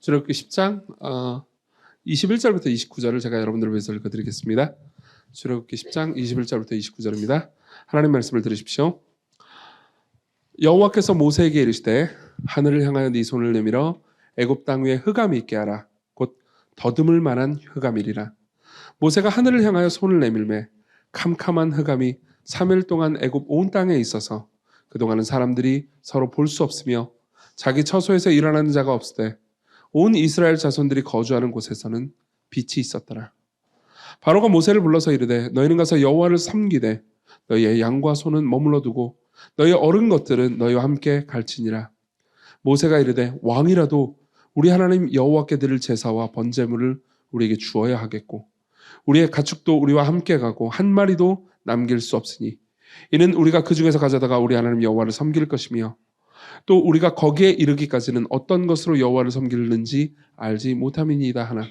출애굽기 10장 21절부터 29절을 제가 여러분들을 위해서 읽어드리겠습니다. 출애굽기 10장 21절부터 29절입니다. 하나님 말씀을 들으십시오. 여호와께서 모세에게 이르시되 하늘을 향하여 네 손을 내밀어 애굽 땅 위에 흑암이 있게 하라. 곧 더듬을 만한 흑암이리라. 모세가 하늘을 향하여 손을 내밀매 캄캄한 흑암이 3일 동안 애굽 온 땅에 있어서 그동안은 사람들이 서로 볼 수 없으며 자기 처소에서 일어나는 자가 없으되 온 이스라엘 자손들이 거주하는 곳에서는 빛이 있었더라. 바로가 모세를 불러서 이르되 너희는 가서 여호와를 섬기되 너희의 양과 소는 머물러 두고 너희 어른 것들은 너희와 함께 갈지니라. 모세가 이르되 왕이라도 우리 하나님 여호와께 드릴 제사와 번제물을 우리에게 주어야 하겠고 우리의 가축도 우리와 함께 가고 한 마리도 남길 수 없으니 이는 우리가 그 중에서 가져다가 우리 하나님 여호와를 섬길 것이며 또 우리가 거기에 이르기까지는 어떤 것으로 여호와를 섬기는지 알지 못함이니이다 하나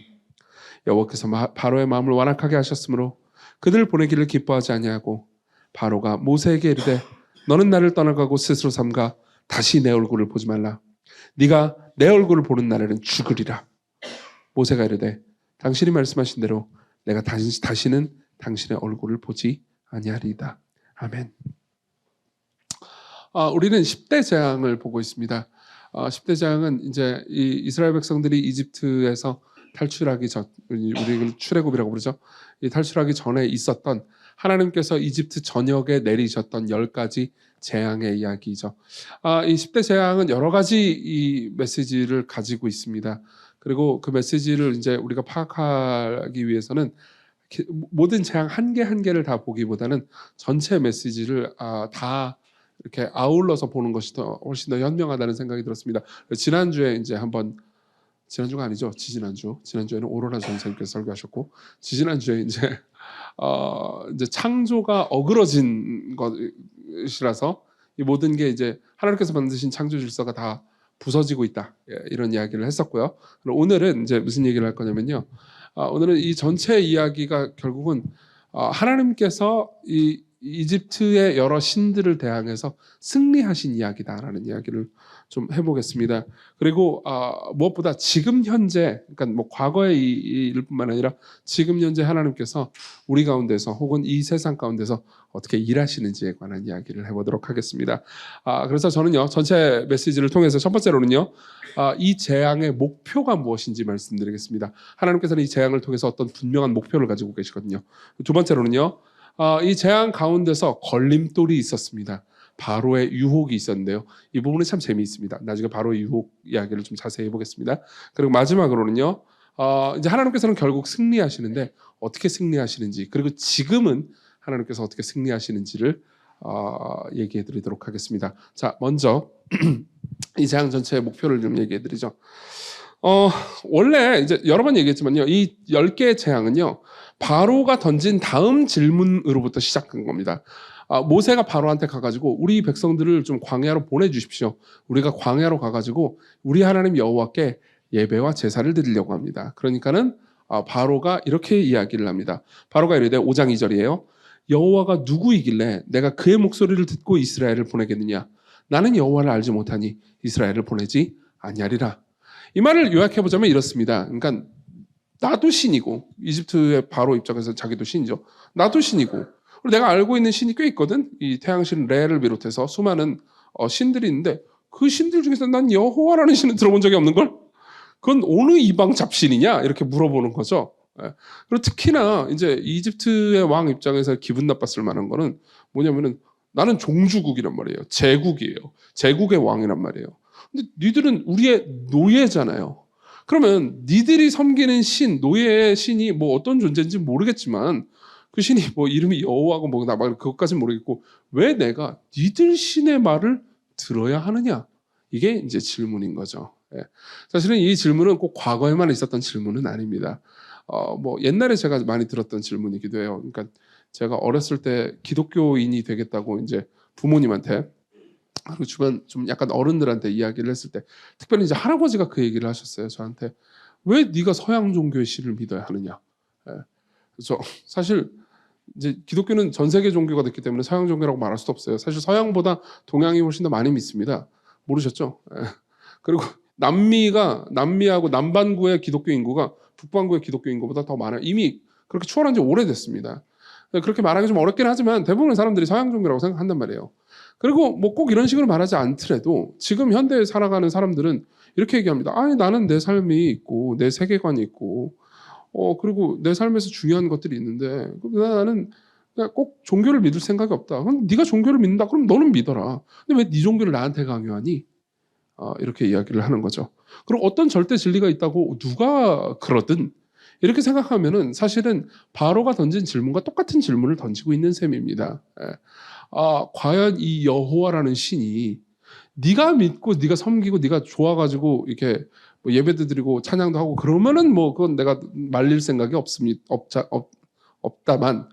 여호와께서 바로의 마음을 완악하게 하셨으므로 그들 보내기를 기뻐하지 아니하고 바로가 모세에게 이르되 너는 나를 떠나가고 스스로 삼가 다시 내 얼굴을 보지 말라. 네가 내 얼굴을 보는 날에는 죽으리라. 모세가 이르되 당신이 말씀하신 대로 내가 다시는 당신의 얼굴을 보지 아니하리이다. 아멘. 우리는 10대 재앙을 보고 있습니다. 10대 재앙은 이제 이 이스라엘 백성들이 이집트에서 탈출하기 전, 우리 출애굽이라고 부르죠. 이 탈출하기 전에 있었던 하나님께서 이집트 전역에 내리셨던 10가지 재앙의 이야기죠. 이 10대 재앙은 여러 가지 이 메시지를 가지고 있습니다. 그리고 그 메시지를 이제 우리가 파악하기 위해서는 모든 재앙 한 개 한 개를 다 보기보다는 전체 메시지를 다 이렇게 아울러서 보는 것이 훨씬 더 현명하다는 생각이 들었습니다. 지난주에 이제 한번 지난주가 아니죠. 지난주에는 오로라 전사님께서 설교하셨고 지난주에 이제 창조가 어그러진 것이라서 이 모든 게 이제 하나님께서 만드신 창조 질서가 다 부서지고 있다. 이런 이야기를 했었고요. 오늘은 이제 무슨 얘기를 할 거냐면요. 오늘은 이 전체 이야기가 결국은 하나님께서 이 이집트의 여러 신들을 대항해서 승리하신 이야기다라는 이야기를 좀 해보겠습니다. 그리고 무엇보다 지금 현재, 그러니까 뭐 과거의 일뿐만 아니라 지금 현재 하나님께서 우리 가운데서 혹은 이 세상 가운데서 어떻게 일하시는지에 관한 이야기를 해보도록 하겠습니다. 그래서 저는요 전체 메시지를 통해서 첫 번째로는요 이 재앙의 목표가 무엇인지 말씀드리겠습니다. 하나님께서는 이 재앙을 통해서 어떤 분명한 목표를 가지고 계시거든요. 두 번째로는요. 이 재앙 가운데서 걸림돌이 있었습니다. 바로의 유혹이 있었는데요. 이 부분이 참 재미있습니다. 나중에 바로의 유혹 이야기를 좀 자세히 해보겠습니다. 그리고 마지막으로는요. 이제 하나님께서는 결국 승리하시는데 어떻게 승리하시는지 그리고 지금은 하나님께서 어떻게 승리하시는지를 얘기해드리도록 하겠습니다. 자, 먼저 이 재앙 전체의 목표를 좀 얘기해드리죠. 원래 이제 여러 번 얘기했지만요. 이 10개의 재앙은요. 바로가 던진 다음 질문으로부터 시작한 겁니다. 모세가 바로한테 가가지고 우리 백성들을 좀 광야로 보내주십시오. 우리가 광야로 가가지고 우리 하나님 여호와께 예배와 제사를 드리려고 합니다. 그러니까는 바로가 이렇게 이야기를 합니다. 바로가 이르되 5장 2절이에요. 여호와가 누구이길래 내가 그의 목소리를 듣고 이스라엘을 보내겠느냐. 나는 여호와를 알지 못하니 이스라엘을 보내지 아니하리라. 이 말을 요약해보자면 이렇습니다. 그러니까 나도 신이고 이집트의 바로 입장에서 자기도 신이죠. 나도 신이고 그리고 내가 알고 있는 신이 꽤 있거든. 이 태양신 레를 비롯해서 수많은 신들이 있는데 그 신들 중에서 난 여호와라는 신은 들어본 적이 없는 걸. 그건 어느 이방 잡신이냐 이렇게 물어보는 거죠. 그리고 특히나 이제 이집트의 왕 입장에서 기분 나빴을 만한 거는 뭐냐면은 나는 종주국이란 말이에요. 제국이에요. 제국의 왕이란 말이에요. 근데 니들은 우리의 노예잖아요. 그러면 니들이 섬기는 신, 노예의 신이 뭐 어떤 존재인지 모르겠지만 그 신이 뭐 이름이 여호와고 뭐 나 말 그것까지는 모르겠고 왜 내가 니들 신의 말을 들어야 하느냐? 이게 이제 질문인 거죠. 사실은 이 질문은 꼭 과거에만 있었던 질문은 아닙니다. 뭐 옛날에 제가 많이 들었던 질문이기도 해요. 그러니까 제가 어렸을 때 기독교인이 되겠다고 이제 부모님한테 그리고 주변 좀 약간 어른들한테 이야기를 했을 때 특별히 이제 할아버지가 그 얘기를 하셨어요. 저한테 왜 네가 서양 종교의 신을 믿어야 하느냐. 그래서 사실 이제 기독교는 전 세계 종교가 됐기 때문에 서양 종교라고 말할 수도 없어요. 사실 서양보다 동양이 훨씬 더 많이 믿습니다. 모르셨죠? 그리고 남미하고 남반구의 기독교 인구가 북반구의 기독교 인구보다 더 많아요. 이미 그렇게 추월한 지 오래됐습니다. 그렇게 말하기 좀 어렵긴 하지만 대부분의 사람들이 서양 종교라고 생각한단 말이에요. 그리고 뭐 꼭 이런 식으로 말하지 않더라도 지금 현대에 살아가는 사람들은 이렇게 얘기합니다. 아니, 나는 내 삶이 있고 내 세계관이 있고 그리고 내 삶에서 중요한 것들이 있는데 나는 그냥 꼭 종교를 믿을 생각이 없다. 그럼 네가 종교를 믿는다. 그럼 너는 믿어라. 근데 왜 네 종교를 나한테 강요하니? 이렇게 이야기를 하는 거죠. 그리고 어떤 절대 진리가 있다고 누가 그러든 이렇게 생각하면은 사실은 바로가 던진 질문과 똑같은 질문을 던지고 있는 셈입니다. 과연 이 여호와라는 신이 네가 믿고 네가 섬기고 네가 좋아가지고 이렇게 뭐 예배도 드리고 찬양도 하고 그러면은 뭐 그건 내가 말릴 생각이 없다만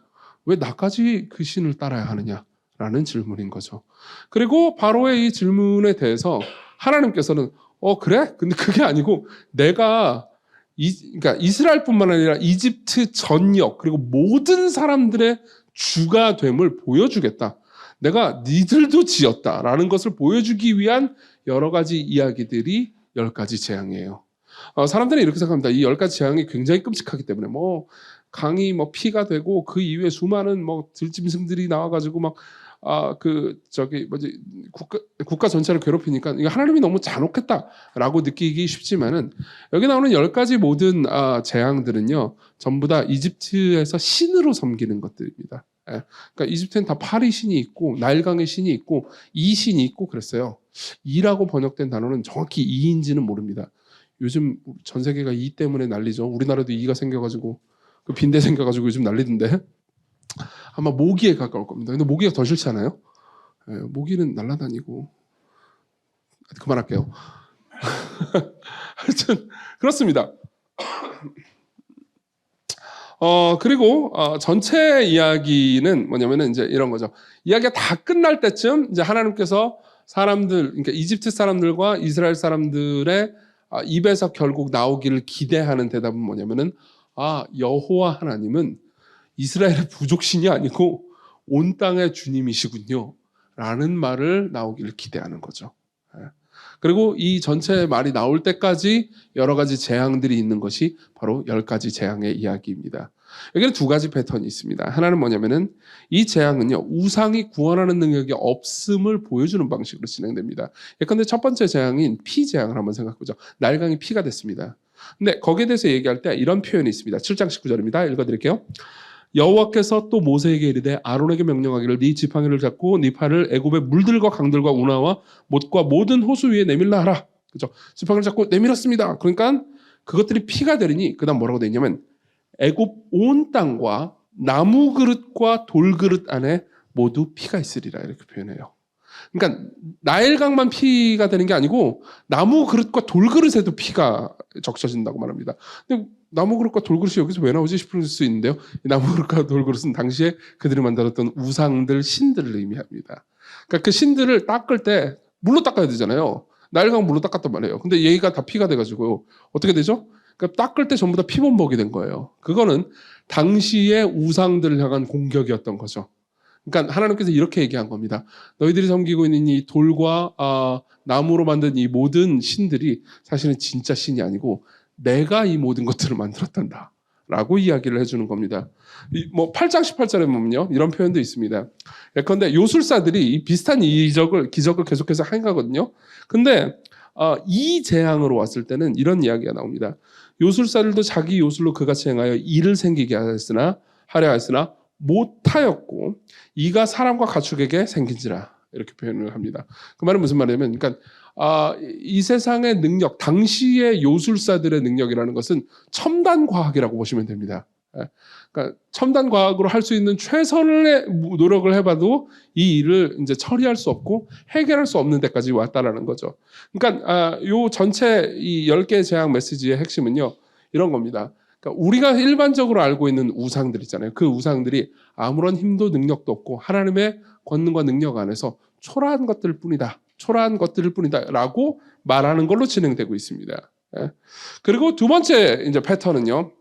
왜 나까지 그 신을 따라야 하느냐라는 질문인 거죠. 그리고 바로의 이 질문에 대해서 하나님께서는 그래? 근데 그게 아니고 내가 그러니까 이스라엘뿐만 아니라 이집트 전역 그리고 모든 사람들의 주가 됨을 보여주겠다. 내가 니들도 지었다라는 것을 보여주기 위한 여러 가지 이야기들이 10가지 재앙이에요. 사람들은 이렇게 생각합니다. 이 10가지 재앙이 굉장히 끔찍하기 때문에 뭐 강이 뭐 피가 되고 그 이후에 수많은 뭐 들짐승들이 나와가지고 막 국가 전체를 괴롭히니까 이거 하나님이 너무 잔혹했다라고 느끼기 쉽지만은 여기 나오는 10가지 모든 재앙들은요 전부 다 이집트에서 신으로 섬기는 것들입니다. 그러니까 이집트는 다 파리 신이 있고 나일강의 신이 있고 이 신이 있고 그랬어요. 이라고 번역된 단어는 정확히 이인지는 모릅니다. 요즘 전 세계가 이 때문에 난리죠. 우리나라도 이가 생겨가지고 그 빈대 생겨가지고 요즘 난리던데 아마 모기에 가까울 겁니다. 근데 모기가 더 싫잖아요. 모기는 날아다니고 그만할게요. 하여튼 그렇습니다. 그리고 전체 이야기는 뭐냐면은 이제 이런 거죠. 이야기가 다 끝날 때쯤 이제 하나님께서 그러니까 이집트 사람들과 이스라엘 사람들의 입에서 결국 나오기를 기대하는 대답은 뭐냐면은 여호와 하나님은 이스라엘의 부족신이 아니고 온 땅의 주님이시군요. 라는 말을 나오기를 기대하는 거죠. 그리고 이 전체 말이 나올 때까지 여러 가지 재앙들이 있는 것이 바로 10가지 재앙의 이야기입니다. 여기는 2가지 패턴이 있습니다. 하나는 뭐냐면은 이 재앙은요, 우상이 구원하는 능력이 없음을 보여주는 방식으로 진행됩니다. 예컨대 첫 번째 재앙인 피 재앙을 한번 생각해보죠. 나일강이 피가 됐습니다. 근데 거기에 대해서 얘기할 때 이런 표현이 있습니다. 7장 19절입니다. 읽어드릴게요. 여호와께서 또 모세에게 이르되 아론에게 명령하기를 네 지팡이를 잡고 네 팔을 애굽의 물들과 강들과 운하와 못과 모든 호수 위에 내밀라 하라. 그죠? 지팡이를 잡고 내밀었습니다. 그러니까 그것들이 피가 되리니 그다음 뭐라고 돼 있냐면 애굽 온 땅과 나무 그릇과 돌 그릇 안에 모두 피가 있으리라 이렇게 표현해요. 그러니까 나일강만 피가 되는 게 아니고 나무 그릇과 돌 그릇에도 피가 적셔진다고 말합니다. 근데 나무 그릇과 돌 그릇이 여기서 왜 나오지 싶을 수 있는데요. 나무 그릇과 돌 그릇은 당시에 그들이 만들었던 우상들, 신들을 의미합니다. 그러니까 그 신들을 닦을 때 물로 닦아야 되잖아요. 나일강 물로 닦았단 말이에요. 근데 얘가 다 피가 돼가지고 어떻게 되죠? 그러니까 닦을 때 전부 다 피범벅이 된 거예요. 그거는 당시의 우상들을 향한 공격이었던 거죠. 그러니까 하나님께서 이렇게 얘기한 겁니다. 너희들이 섬기고 있는 이 돌과 나무로 만든 이 모든 신들이 사실은 진짜 신이 아니고 내가 이 모든 것들을 만들었단다 라고 이야기를 해주는 겁니다. 8장 18절에 보면요 이런 표현도 있습니다. 예컨대 요술사들이 비슷한 기적을 계속해서 행하거든요. 근데 이 재앙으로 왔을 때는 이런 이야기가 나옵니다. 요술사들도 자기 요술로 그같이 행하여 이를 생기게 하려 했으나 못하였고 이가 사람과 가축에게 생긴지라 이렇게 표현을 합니다. 그 말은 무슨 말이냐면 그러니까 이 세상의 능력, 당시의 요술사들의 능력이라는 것은 첨단 과학이라고 보시면 됩니다. 그러니까 첨단 과학으로 할 수 있는 최선의 노력을 해봐도 이 일을 이제 처리할 수 없고 해결할 수 없는 데까지 왔다라는 거죠. 그러니까 요 전체 이 10개의 재앙 메시지의 핵심은요 이런 겁니다. 그러니까 우리가 일반적으로 알고 있는 우상들 있잖아요. 그 우상들이 아무런 힘도 능력도 없고 하나님의 권능과 능력 안에서 초라한 것들일 뿐이다 라고 말하는 걸로 진행되고 있습니다. 그리고 두 번째 이제 패턴은요.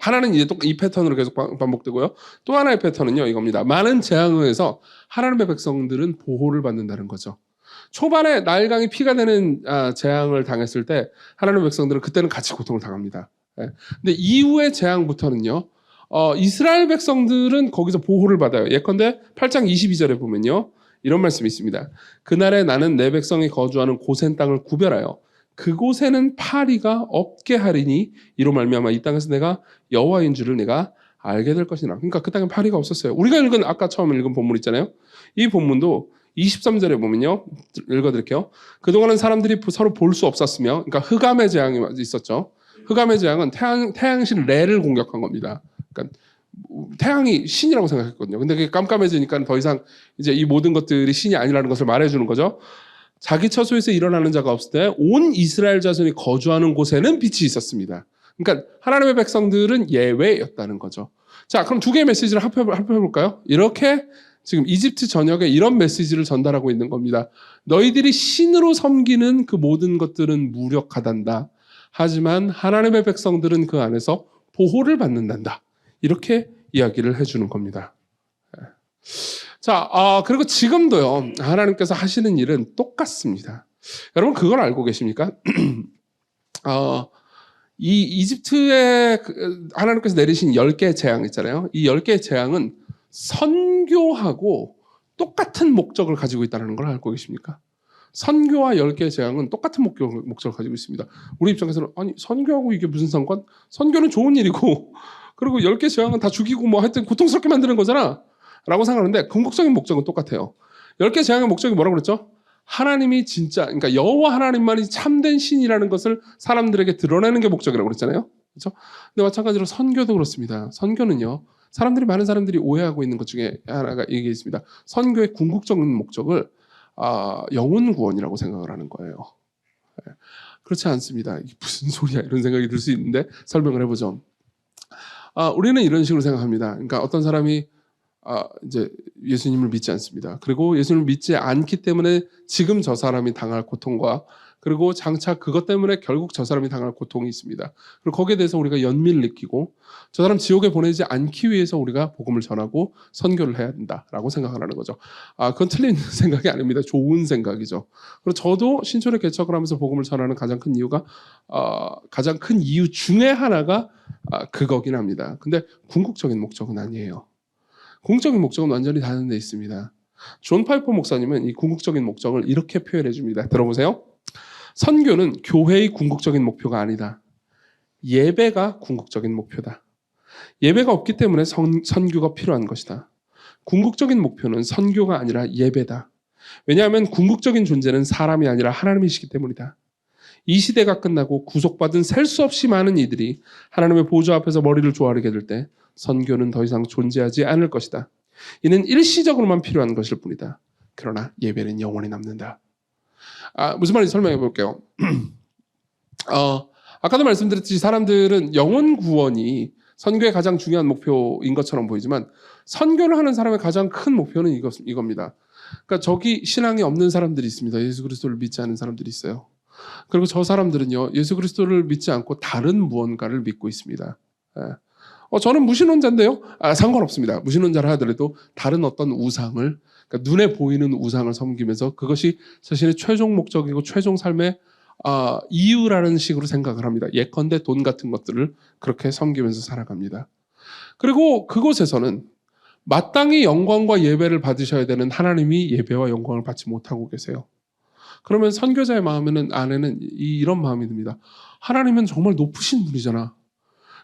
하나는 이제 또 이 패턴으로 계속 반복되고요. 또 하나의 패턴은요 이겁니다. 많은 재앙에 의해서 하나님의 백성들은 보호를 받는다는 거죠. 초반에 나일강이 피가 되는 재앙을 당했을 때 하나님의 백성들은 그때는 같이 고통을 당합니다. 예. 근데 이후의 재앙부터는요. 이스라엘 백성들은 거기서 보호를 받아요. 예컨대 8장 22절에 보면요. 이런 말씀이 있습니다. 그날에 나는 내 백성이 거주하는 고센 땅을 구별하여 그곳에는 파리가 없게 하리니 이로 말미암아 이 땅에서 내가 여호와인 줄을 내가 알게 될 것이나. 그러니까 그 땅에 파리가 없었어요. 우리가 읽은 아까 처음 읽은 본문 있잖아요. 이 본문도 23절에 보면요. 읽어드릴게요. 그동안은 사람들이 서로 볼 수 없었으며 그러니까 흑암의 재앙이 있었죠. 흑암의 재앙은 태양신 레를 공격한 겁니다. 그러니까 태양이 신이라고 생각했거든요. 근데 그게 깜깜해지니까 더 이상 이제 이 모든 것들이 신이 아니라는 것을 말해주는 거죠. 자기 처소에서 일어나는 자가 없을 때 온 이스라엘 자손이 거주하는 곳에는 빛이 있었습니다. 그러니까 하나님의 백성들은 예외였다는 거죠. 자, 그럼 두 개의 메시지를 합해볼까요? 이렇게 지금 이집트 전역에 이런 메시지를 전달하고 있는 겁니다. 너희들이 신으로 섬기는 그 모든 것들은 무력하단다. 하지만 하나님의 백성들은 그 안에서 보호를 받는단다. 이렇게 이야기를 해주는 겁니다. 자, 그리고 지금도요, 하나님께서 하시는 일은 똑같습니다. 여러분, 그걸 알고 계십니까? 이 이집트에 하나님께서 내리신 10개의 재앙 있잖아요. 이 10개의 재앙은 선교하고 똑같은 목적을 가지고 있다는 걸 알고 계십니까? 선교와 10개의 재앙은 똑같은 목적을 가지고 있습니다. 우리 입장에서는 아니 선교하고 이게 무슨 상관? 선교는 좋은 일이고 그리고 10개 재앙은 다 죽이고 뭐 하여튼 고통스럽게 만드는 거잖아 라고 생각하는데 궁극적인 목적은 똑같아요. 10개 재앙의 목적이 뭐라고 그랬죠? 하나님이 진짜 그러니까 여호와 하나님만이 참된 신이라는 것을 사람들에게 드러내는 게 목적이라고 그랬잖아요. 그렇죠? 근데 마찬가지로 선교도 그렇습니다. 선교는요. 많은 사람들이 오해하고 있는 것 중에 하나가 이게 있습니다. 선교의 궁극적인 목적을 영혼 구원이라고 생각을 하는 거예요. 그렇지 않습니다. 이게 무슨 소리야 이런 생각이 들 수 있는데 설명을 해보죠. 우리는 이런 식으로 생각합니다. 그러니까 어떤 사람이 이제 예수님을 믿지 않습니다. 그리고 예수님을 믿지 않기 때문에 지금 저 사람이 당할 고통과 그리고 장차 그것 때문에 결국 저 사람이 당할 고통이 있습니다. 그리고 거기에 대해서 우리가 연민을 느끼고 저 사람 지옥에 보내지 않기 위해서 우리가 복음을 전하고 선교를 해야 된다라고 생각을 하는 거죠. 그건 틀린 생각이 아닙니다. 좋은 생각이죠. 그리고 저도 신촌에 개척을 하면서 복음을 전하는 가장 큰 이유가 가장 큰 이유 중에 하나가 그거긴 합니다. 근데 궁극적인 목적은 아니에요. 궁극적인 목적은 완전히 다른 데 있습니다. 존 파이퍼 목사님은 이 궁극적인 목적을 이렇게 표현해 줍니다. 들어보세요. 선교는 교회의 궁극적인 목표가 아니다. 예배가 궁극적인 목표다. 예배가 없기 때문에 선교가 필요한 것이다. 궁극적인 목표는 선교가 아니라 예배다. 왜냐하면 궁극적인 존재는 사람이 아니라 하나님이시기 때문이다. 이 시대가 끝나고 구속받은 셀 수 없이 많은 이들이 하나님의 보좌 앞에서 머리를 조아리게 될 때 선교는 더 이상 존재하지 않을 것이다. 이는 일시적으로만 필요한 것일 뿐이다. 그러나 예배는 영원히 남는다. 무슨 말인지 설명해 볼게요. 아까도 말씀드렸듯이 사람들은 영혼 구원이 선교의 가장 중요한 목표인 것처럼 보이지만 선교를 하는 사람의 가장 큰 목표는 이겁니다. 그러니까 저기 신앙이 없는 사람들이 있습니다. 예수 그리스도를 믿지 않는 사람들이 있어요. 그리고 저 사람들은요. 예수 그리스도를 믿지 않고 다른 무언가를 믿고 있습니다. 저는 무신론자인데요. 상관없습니다. 무신론자라 하더라도 다른 어떤 우상을 그러니까 눈에 보이는 우상을 섬기면서 그것이 자신의 최종 목적이고 최종 삶의 이유라는 식으로 생각을 합니다. 예컨대 돈 같은 것들을 그렇게 섬기면서 살아갑니다. 그리고 그곳에서는 마땅히 영광과 예배를 받으셔야 되는 하나님이 예배와 영광을 받지 못하고 계세요. 그러면 선교자의 안에는 이런 마음이 듭니다. 하나님은 정말 높으신 분이잖아.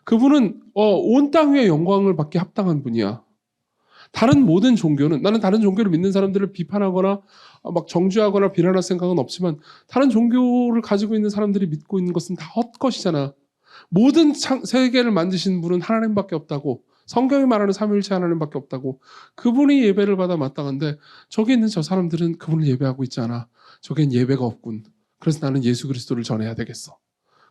그분은 온 땅 위에 영광을 받기 합당한 분이야. 다른 모든 종교는 나는 다른 종교를 믿는 사람들을 비판하거나 막 정죄하거나 비난할 생각은 없지만 다른 종교를 가지고 있는 사람들이 믿고 있는 것은 다 헛것이잖아. 모든 세계를 만드신 분은 하나님밖에 없다고. 성경이 말하는 삼위일체 하나님밖에 없다고. 그분이 예배를 받아 마땅한데 저기 있는 저 사람들은 그분을 예배하고 있지 않아. 저겐 예배가 없군. 그래서 나는 예수 그리스도를 전해야 되겠어.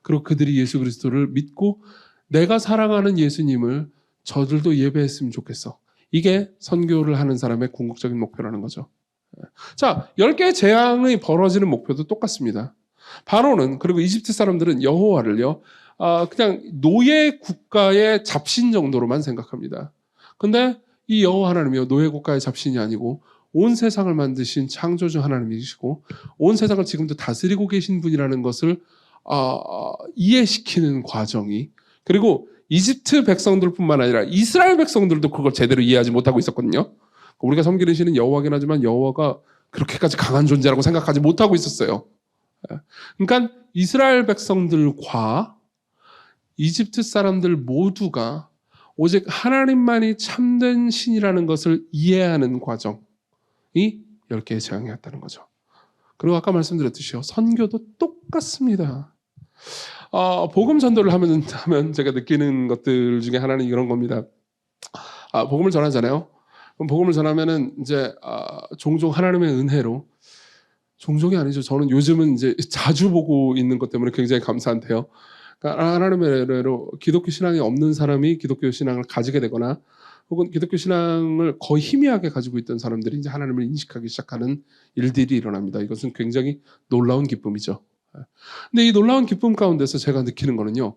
그리고 그들이 예수 그리스도를 믿고 내가 사랑하는 예수님을 저들도 예배했으면 좋겠어. 이게 선교를 하는 사람의 궁극적인 목표라는 거죠. 자, 10개의 재앙이 벌어지는 목표도 똑같습니다. 바로는 그리고 이집트 사람들은 여호와를요. 그냥 노예 국가의 잡신 정도로만 생각합니다. 근데 이 여호와 하나님이요. 노예 국가의 잡신이 아니고 온 세상을 만드신 창조주 하나님이시고 온 세상을 지금도 다스리고 계신 분이라는 것을 이해시키는 과정이, 그리고 이집트 백성들뿐만 아니라 이스라엘 백성들도 그걸 제대로 이해하지 못하고 있었거든요. 우리가 섬기는 신은 여호와긴 하지만 여호와가 그렇게까지 강한 존재라고 생각하지 못하고 있었어요. 그러니까 이스라엘 백성들과 이집트 사람들 모두가 오직 하나님만이 참된 신이라는 것을 이해하는 과정이 10개의 재앙이었다는 거죠. 그리고 아까 말씀드렸듯이요, 선교도 똑같습니다. 복음 전도를 하면 제가 느끼는 것들 중에 하나는 이런 겁니다. 복음을 전하잖아요. 그럼 복음을 전하면은 이제 종종 하나님의 은혜로, 종종이 아니죠. 저는 요즘은 이제 자주 보고 있는 것 때문에 굉장히 감사한데요. 그러니까 하나님의 은혜로 기독교 신앙이 없는 사람이 기독교 신앙을 가지게 되거나, 혹은 기독교 신앙을 거의 희미하게 가지고 있던 사람들이 이제 하나님을 인식하기 시작하는 일들이 일어납니다. 이것은 굉장히 놀라운 기쁨이죠. 근데 이 놀라운 기쁨 가운데서 제가 느끼는 거는요,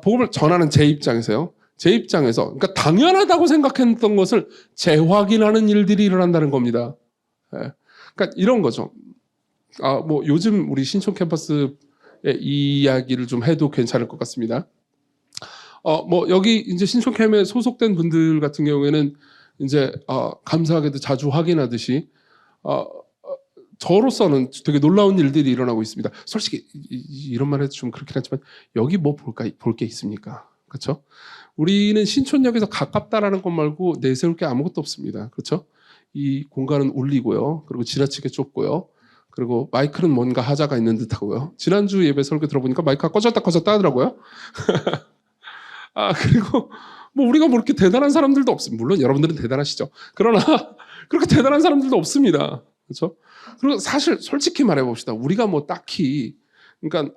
복음을 전하는 제 입장에서요, 그러니까 당연하다고 생각했던 것을 재확인하는 일들이 일어난다는 겁니다. 그러니까 이런 거죠. 뭐 요즘 우리 신촌 캠퍼스의 이야기를 좀 해도 괜찮을 것 같습니다. 뭐 여기 이제 신촌 캠에 소속된 분들 같은 경우에는 이제 감사하게도 자주 확인하듯이 저로서는 되게 놀라운 일들이 일어나고 있습니다. 솔직히 이런 말 해도 좀 그렇긴 하지만 여기 뭐 볼 게 있습니까? 그렇죠? 우리는 신촌역에서 가깝다라는 것 말고 내세울 게 아무것도 없습니다. 그렇죠? 이 공간은 울리고요. 그리고 지나치게 좁고요. 그리고 마이크는 뭔가 하자가 있는 듯하고요. 지난주 예배 설교 들어보니까 마이크가 꺼졌다 하더라고요. 그리고 뭐 우리가 뭐 이렇게 대단한 사람들도 없습니다. 물론 여러분들은 대단하시죠. 그러나 그렇게 대단한 사람들도 없습니다. 그렇죠? 그리고 사실 솔직히 말해봅시다. 우리가 뭐 딱히, 그러니까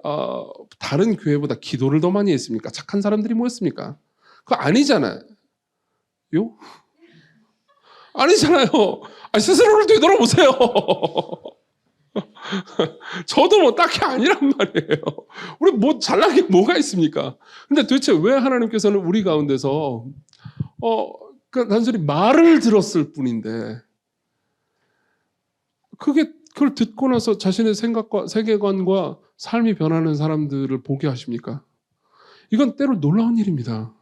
다른 교회보다 기도를 더 많이 했습니까? 착한 사람들이 모였습니까? 그거 아니잖아요. 아니잖아요. 스스로를 되돌아보세요. 저도 뭐 딱히 아니란 말이에요. 우리 뭐 잘난 게 뭐가 있습니까? 근데 도대체 왜 하나님께서는 우리 가운데서 그러니까 단순히 말을 들었을 뿐인데 그걸 듣고 나서 자신의 생각과 세계관과 삶이 변하는 사람들을 보게 하십니까? 이건 때로 놀라운 일입니다.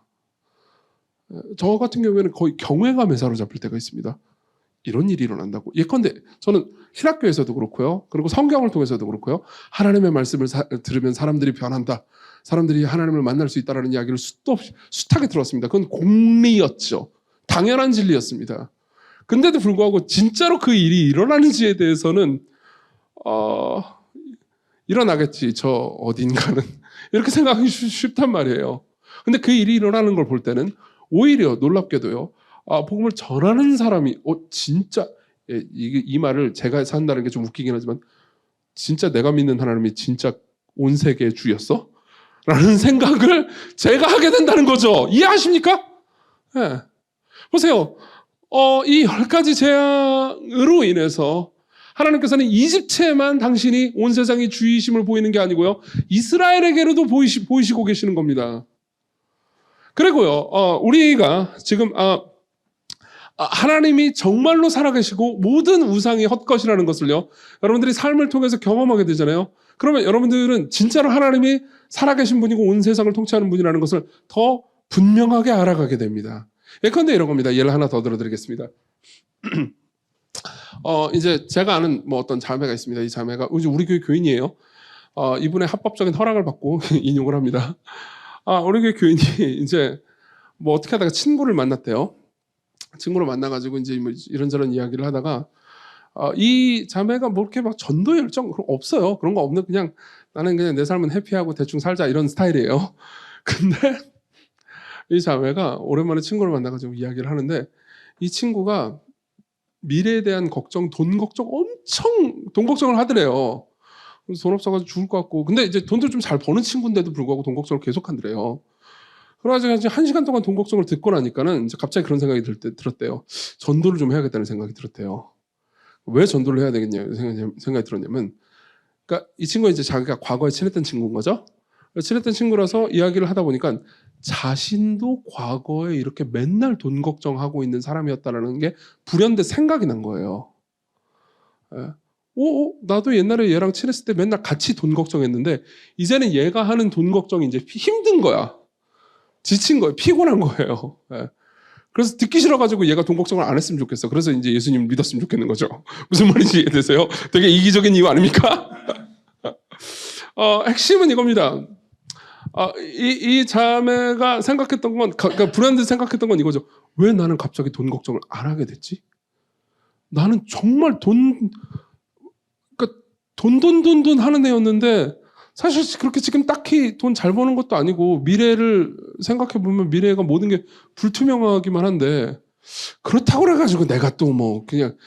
저 같은 경우에는 거의 경외감에 사로잡힐 때가 있습니다. 이런 일이 일어난다고. 예컨대 저는 신학교에서도 그렇고요. 그리고 성경을 통해서도 그렇고요. 하나님의 말씀을 들으면 사람들이 변한다. 사람들이 하나님을 만날 수 있다는 이야기를 숱하게 들었습니다. 그건 공리였죠. 당연한 진리였습니다. 근데도 불구하고 진짜로 그 일이 일어나는지에 대해서는 일어나겠지, 저 어딘가는. 이렇게 생각하기 쉽단 말이에요. 근데 그 일이 일어나는 걸 볼 때는 오히려 놀랍게도요, 복음을 전하는 사람이 진짜, 이 말을 제가 산다는 게 좀 웃기긴 하지만, 진짜 내가 믿는 하나님이 진짜 온 세계의 주였어? 라는 생각을 제가 하게 된다는 거죠. 이해하십니까? 네. 보세요. 이 10가지 재앙으로 인해서 하나님께서는 이집트에만 당신이 온 세상의 주이심을 보이는 게 아니고요, 이스라엘에게로도 보이시고 계시는 겁니다. 그리고요, 우리가 지금 하나님이 정말로 살아계시고 모든 우상이 헛것이라는 것을요, 여러분들이 삶을 통해서 경험하게 되잖아요. 그러면 여러분들은 진짜로 하나님이 살아계신 분이고 온 세상을 통치하는 분이라는 것을 더 분명하게 알아가게 됩니다. 예컨대 이런 겁니다. 예를 하나 더 들어드리겠습니다. 이제 제가 아는 뭐 어떤 자매가 있습니다. 이 자매가 우리 교회 교인이에요. 이분의 합법적인 허락을 받고 인용을 합니다. 우리 교회 교인이 이제 뭐 어떻게 하다가 친구를 만났대요. 친구를 만나가지고 이제 뭐 이런저런 이야기를 하다가 이 자매가 뭐 이렇게 막 전도 열정 없어요. 그런 거 없는, 그냥 나는 그냥 내 삶은 해피하고 대충 살자 이런 스타일이에요. 근데 이 자매가 오랜만에 친구를 만나가지고 이야기를 하는데, 이 친구가 미래에 대한 걱정, 돈 걱정을 하더래요. 그래서 돈 없어가지고 죽을 것 같고, 근데 이제 돈도 좀 잘 버는 친구인데도 불구하고 돈 걱정을 계속 한대요. 그래가지고 1시간 동안 돈 걱정을 듣고 나니까는 이제 갑자기 그런 생각이 들었대요. 전도를 좀 해야겠다는 생각이 들었대요. 왜 전도를 해야 되겠냐 생각이 들었냐면, 그러니까 이 친구가 이제 자기가 과거에 친했던 친구인 거죠. 친했던 친구라서 이야기를 하다 보니까 자신도 과거에 이렇게 맨날 돈 걱정하고 있는 사람이었다라는 게 불현듯 생각이 난 거예요. 예. 나도 옛날에 얘랑 친했을 때 맨날 같이 돈 걱정했는데 이제는 얘가 하는 돈 걱정이 이제 힘든 거야. 지친 거예요. 피곤한 거예요. 예. 그래서 듣기 싫어가지고 얘가 돈 걱정을 안 했으면 좋겠어. 그래서 이제 예수님을 믿었으면 좋겠는 거죠. 무슨 말인지 이해되세요? 되게 이기적인 이유 아닙니까? 핵심은 이겁니다. 이 자매가 생각했던 건, 그러니까 불현듯 생각했던 건 이거죠. 왜 나는 갑자기 돈 걱정을 안 하게 됐지? 나는 정말 그러니까 돈 하는 애였는데 사실 그렇게 지금 딱히 돈 잘 버는 것도 아니고 미래를 생각해 보면 미래가 모든 게 불투명하기만 한데 그렇다고 그래가지고 내가 또 뭐 그냥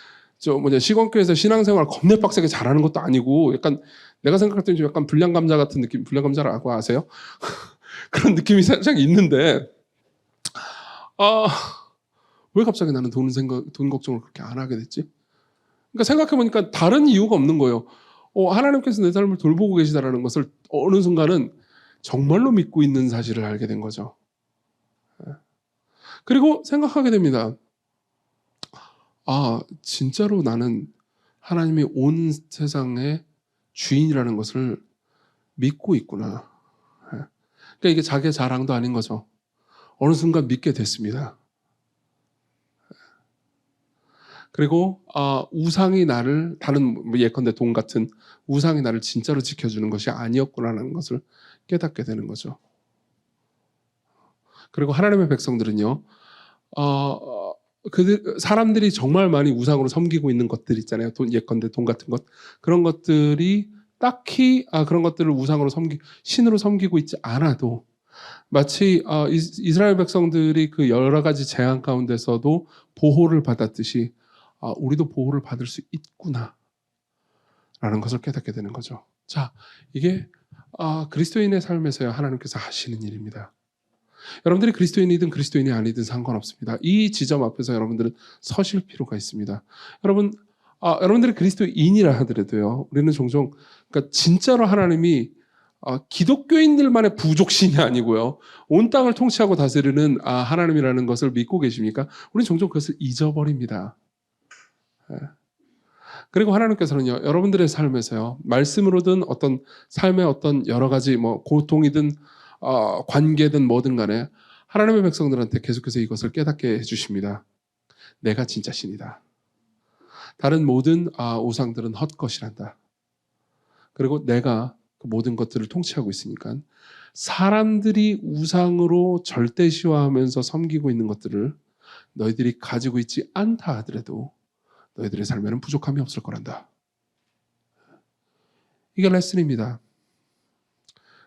시건교에서 신앙생활 겁내 빡세게 잘하는 것도 아니고 약간 내가 생각할 때는 좀 약간 불량감자 같은 느낌, 불량감자라고 아세요? 그런 느낌이 살짝 있는데 왜 갑자기 나는 돈 걱정을 그렇게 안 하게 됐지? 그러니까 생각해보니까 다른 이유가 없는 거예요. 하나님께서 내 삶을 돌보고 계시다라는 것을 어느 순간은 정말로 믿고 있는 사실을 알게 된 거죠. 그리고 생각하게 됩니다. 진짜로 나는 하나님이 온 세상의 주인이라는 것을 믿고 있구나. 그러니까 이게 자기의 자랑도 아닌 거죠. 어느 순간 믿게 됐습니다. 그리고 우상이 나를 다른 예컨대 돈 같은 우상이 나를 진짜로 지켜주는 것이 아니었구나라는 것을 깨닫게 되는 거죠. 그리고 하나님의 백성들은요, 사람들이 정말 많이 우상으로 섬기고 있는 것들 있잖아요. 예컨대 돈 같은 것, 그런 것들이 딱히 그런 것들을 우상으로 신으로 섬기고 있지 않아도 마치 이스라엘 백성들이 그 여러 가지 재앙 가운데서도 보호를 받았듯이 우리도 보호를 받을 수 있구나 라는 것을 깨닫게 되는 거죠. 자, 이게 그리스도인의 삶에서야 하나님께서 하시는 일입니다. 여러분들이 그리스도인이든 그리스도인이 아니든 상관없습니다. 이 지점 앞에서 여러분들은 서실 필요가 있습니다. 여러분들이 그리스도인이라 하더라도요, 우리는 종종 그러니까 진짜로 하나님이 기독교인들만의 부족신이 아니고요, 온 땅을 통치하고 다스리는 하나님이라는 것을 믿고 계십니까? 우리는 종종 그것을 잊어버립니다. 그리고 하나님께서는요, 여러분들의 삶에서요, 말씀으로든 어떤 삶의 어떤 여러 가지 고통이든 관계든 뭐든 간에 하나님의 백성들한테 계속해서 이것을 깨닫게 해주십니다. 내가 진짜 신이다. 다른 모든 우상들은 헛것이란다. 그리고 내가 그 모든 것들을 통치하고 있으니까 사람들이 우상으로 절대시화하면서 섬기고 있는 것들을 너희들이 가지고 있지 않다 하더라도 너희들의 삶에는 부족함이 없을 거란다. 이게 레슨입니다.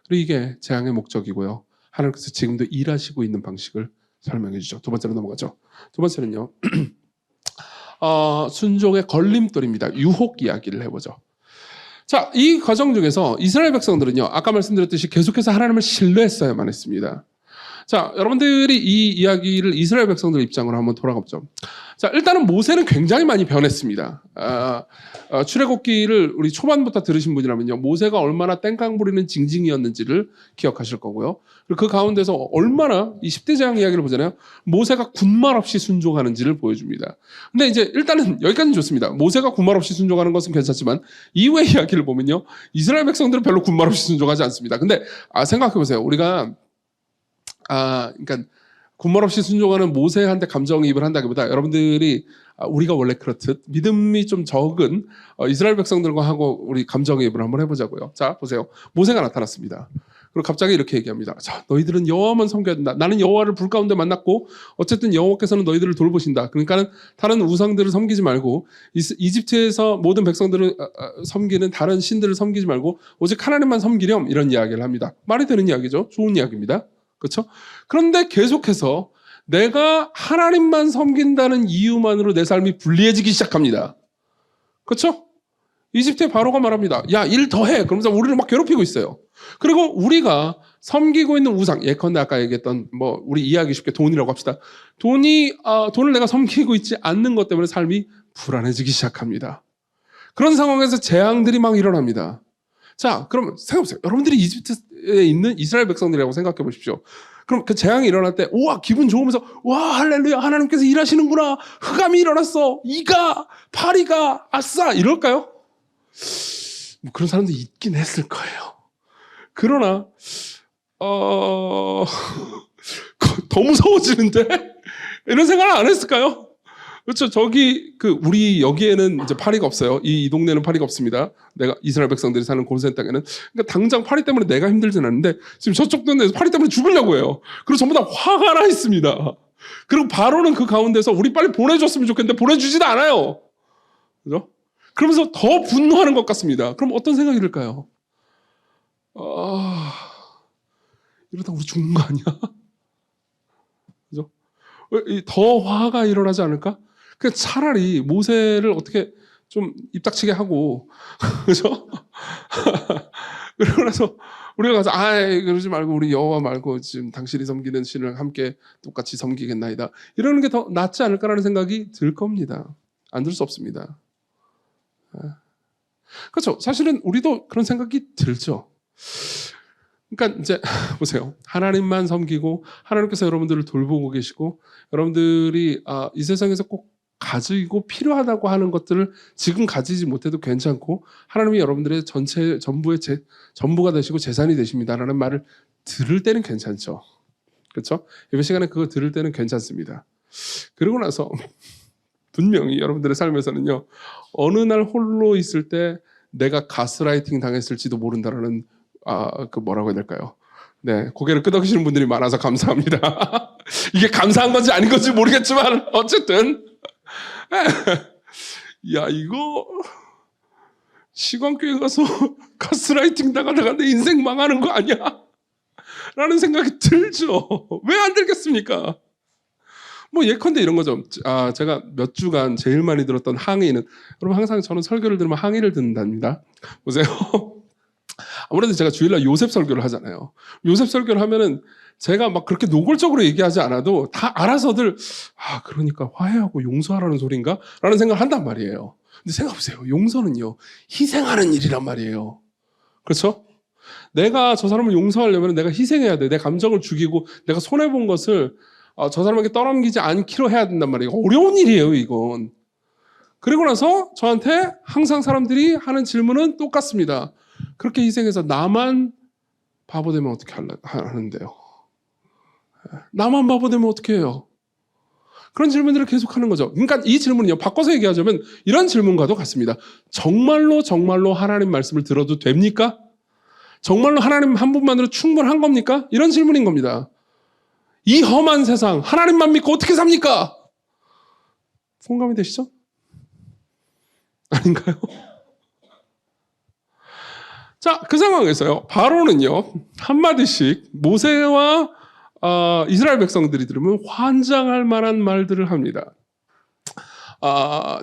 그리고 이게 재앙의 목적이고요. 하나님께서 지금도 일하시고 있는 방식을 설명해 주죠. 두 번째로 넘어가죠. 두 번째는요. 순종의 걸림돌입니다. 유혹 이야기를 해보죠. 자, 이 과정 중에서 이스라엘 백성들은요, 아까 말씀드렸듯이 계속해서 하나님을 신뢰했어야만 했습니다. 자, 여러분들이 이 이야기를 이스라엘 백성들 입장으로 한번 돌아가보죠. 자, 일단은 모세는 굉장히 많이 변했습니다. 출애굽기를 우리 초반부터 들으신 분이라면요, 모세가 얼마나 땡깡 부리는 징징이었는지를 기억하실 거고요. 그리고 그 가운데서 얼마나 이 10대 재앙 이야기를 보잖아요. 모세가 군말 없이 순종하는지를 보여줍니다. 근데 이제 일단은 여기까지는 좋습니다. 모세가 군말 없이 순종하는 것은 괜찮지만 이후의 이야기를 보면요, 이스라엘 백성들은 별로 군말 없이 순종하지 않습니다. 근데 생각해보세요. 우리가 그러니까 군말 없이 순종하는 모세한테 감정이입을 한다기보다 여러분들이 우리가 원래 그렇듯 믿음이 좀 적은 이스라엘 백성들과 하고 우리 감정이입을 한번 해보자고요. 자, 보세요. 모세가 나타났습니다. 그리고 갑자기 이렇게 얘기합니다. 자, 너희들은 여호와만 섬겨야 된다. 나는 여호와를 불 가운데 만났고 어쨌든 여호와께서는 너희들을 돌보신다. 그러니까는 다른 우상들을 섬기지 말고 이집트에서 모든 백성들을 섬기는 다른 신들을 섬기지 말고 오직 하나님만 섬기렴, 이런 이야기를 합니다. 말이 되는 이야기죠. 좋은 이야기입니다. 그렇죠? 그런데 계속해서 내가 하나님만 섬긴다는 이유만으로 내 삶이 불리해지기 시작합니다. 그렇죠? 이집트의 바로가 말합니다. 야, 일 더 해. 그러면서 우리를 막 괴롭히고 있어요. 그리고 우리가 섬기고 있는 우상, 예컨대 아까 얘기했던 우리 이해하기 쉽게 돈이라고 합시다. 돈을 내가 섬기고 있지 않는 것 때문에 삶이 불안해지기 시작합니다. 그런 상황에서 재앙들이 막 일어납니다. 자, 그럼 생각해보세요. 여러분들이 이집트에 있는 이스라엘 백성들이라고 생각해 보십시오. 그럼 그 재앙이 일어날 때, 우와, 기분 좋으면서, 와, 할렐루야, 하나님께서 일하시는구나. 흑암이 일어났어. 이가, 파리가, 아싸, 이럴까요? 뭐 그런 사람도 있긴 했을 거예요. 그러나, 더 무서워지는데? 이런 생각을 안 했을까요? 그렇죠. 우리 여기에는 이제 파리가 없어요. 이 동네는 파리가 없습니다. 내가 이스라엘 백성들이 사는 고센 땅에는. 그러니까 당장 파리 때문에 내가 힘들진 않은데 지금 저쪽 동네에서 파리 때문에 죽으려고 해요. 그리고 전부 다 화가 나 있습니다. 그리고 바로는 그 가운데서 우리 빨리 보내줬으면 좋겠는데 보내주지도 않아요. 그죠? 그러면서 더 분노하는 것 같습니다. 그럼 어떤 생각이 들까요? 이러다 우리 죽는 거 아니야? 그죠? 더 화가 일어나지 않을까? 그 차라리 모세를 어떻게 좀 입닥치게 하고, 그죠? 그러고 나서 우리가 가서, 그러지 말고 우리 여호와 말고 지금 당신이 섬기는 신을 함께 똑같이 섬기겠나이다. 이러는 게 더 낫지 않을까라는 생각이 들 겁니다. 안 들 수 없습니다. 그렇죠. 사실은 우리도 그런 생각이 들죠. 그러니까 이제 보세요. 하나님만 섬기고 하나님께서 여러분들을 돌보고 계시고 여러분들이 이 세상에서 꼭 가지고 필요하다고 하는 것들을 지금 가지지 못해도 괜찮고 하나님이 여러분들의 전부가 되시고 재산이 되십니다라는 말을 들을 때는 괜찮죠. 그렇죠? 예배 시간에 그거 들을 때는 괜찮습니다. 그러고 나서 분명히 여러분들의 삶에서는요. 어느 날 홀로 있을 때 내가 가스라이팅 당했을지도 모른다라는 뭐라고 해야 될까요? 네, 고개를 끄덕이시는 분들이 많아서 감사합니다. 이게 감사한 건지 아닌 건지 모르겠지만 어쨌든 야 이거 시광교회 가서 가스라이팅 당하다가 내 인생 망하는 거 아니야? 라는 생각이 들죠. 왜 안 들겠습니까? 뭐 예컨대 이런 거죠. 제가 몇 주간 제일 많이 들었던 항의는 여러분 항상 저는 설교를 들으면 항의를 듣는답니다. 보세요. 아무래도 제가 주일날 요셉 설교를 하잖아요. 요셉 설교를 하면은 제가 막 그렇게 노골적으로 얘기하지 않아도 다 알아서들 그러니까 화해하고 용서하라는 소린가? 라는 생각을 한단 말이에요. 근데 생각해보세요. 용서는요. 희생하는 일이란 말이에요. 그렇죠? 내가 저 사람을 용서하려면 내가 희생해야 돼. 내 감정을 죽이고 내가 손해본 것을 저 사람에게 떠넘기지 않기로 해야 된단 말이에요. 어려운 일이에요, 이건. 그리고 나서 저한테 항상 사람들이 하는 질문은 똑같습니다. 그렇게 희생해서 나만 바보 되면 어떻게 하는데요? 나만 바보 되면 어떻게 해요? 그런 질문들을 계속 하는 거죠. 그러니까 이 질문은요, 바꿔서 얘기하자면 이런 질문과도 같습니다. 정말로 하나님 말씀을 들어도 됩니까? 정말로 하나님 한 분만으로 충분한 겁니까? 이런 질문인 겁니다. 이 험한 세상, 하나님만 믿고 어떻게 삽니까? 공감이 되시죠? 아닌가요? 자, 그 상황에서요, 바로는요, 한마디씩 모세와 이스라엘 백성들이 들으면 환장할 만한 말들을 합니다.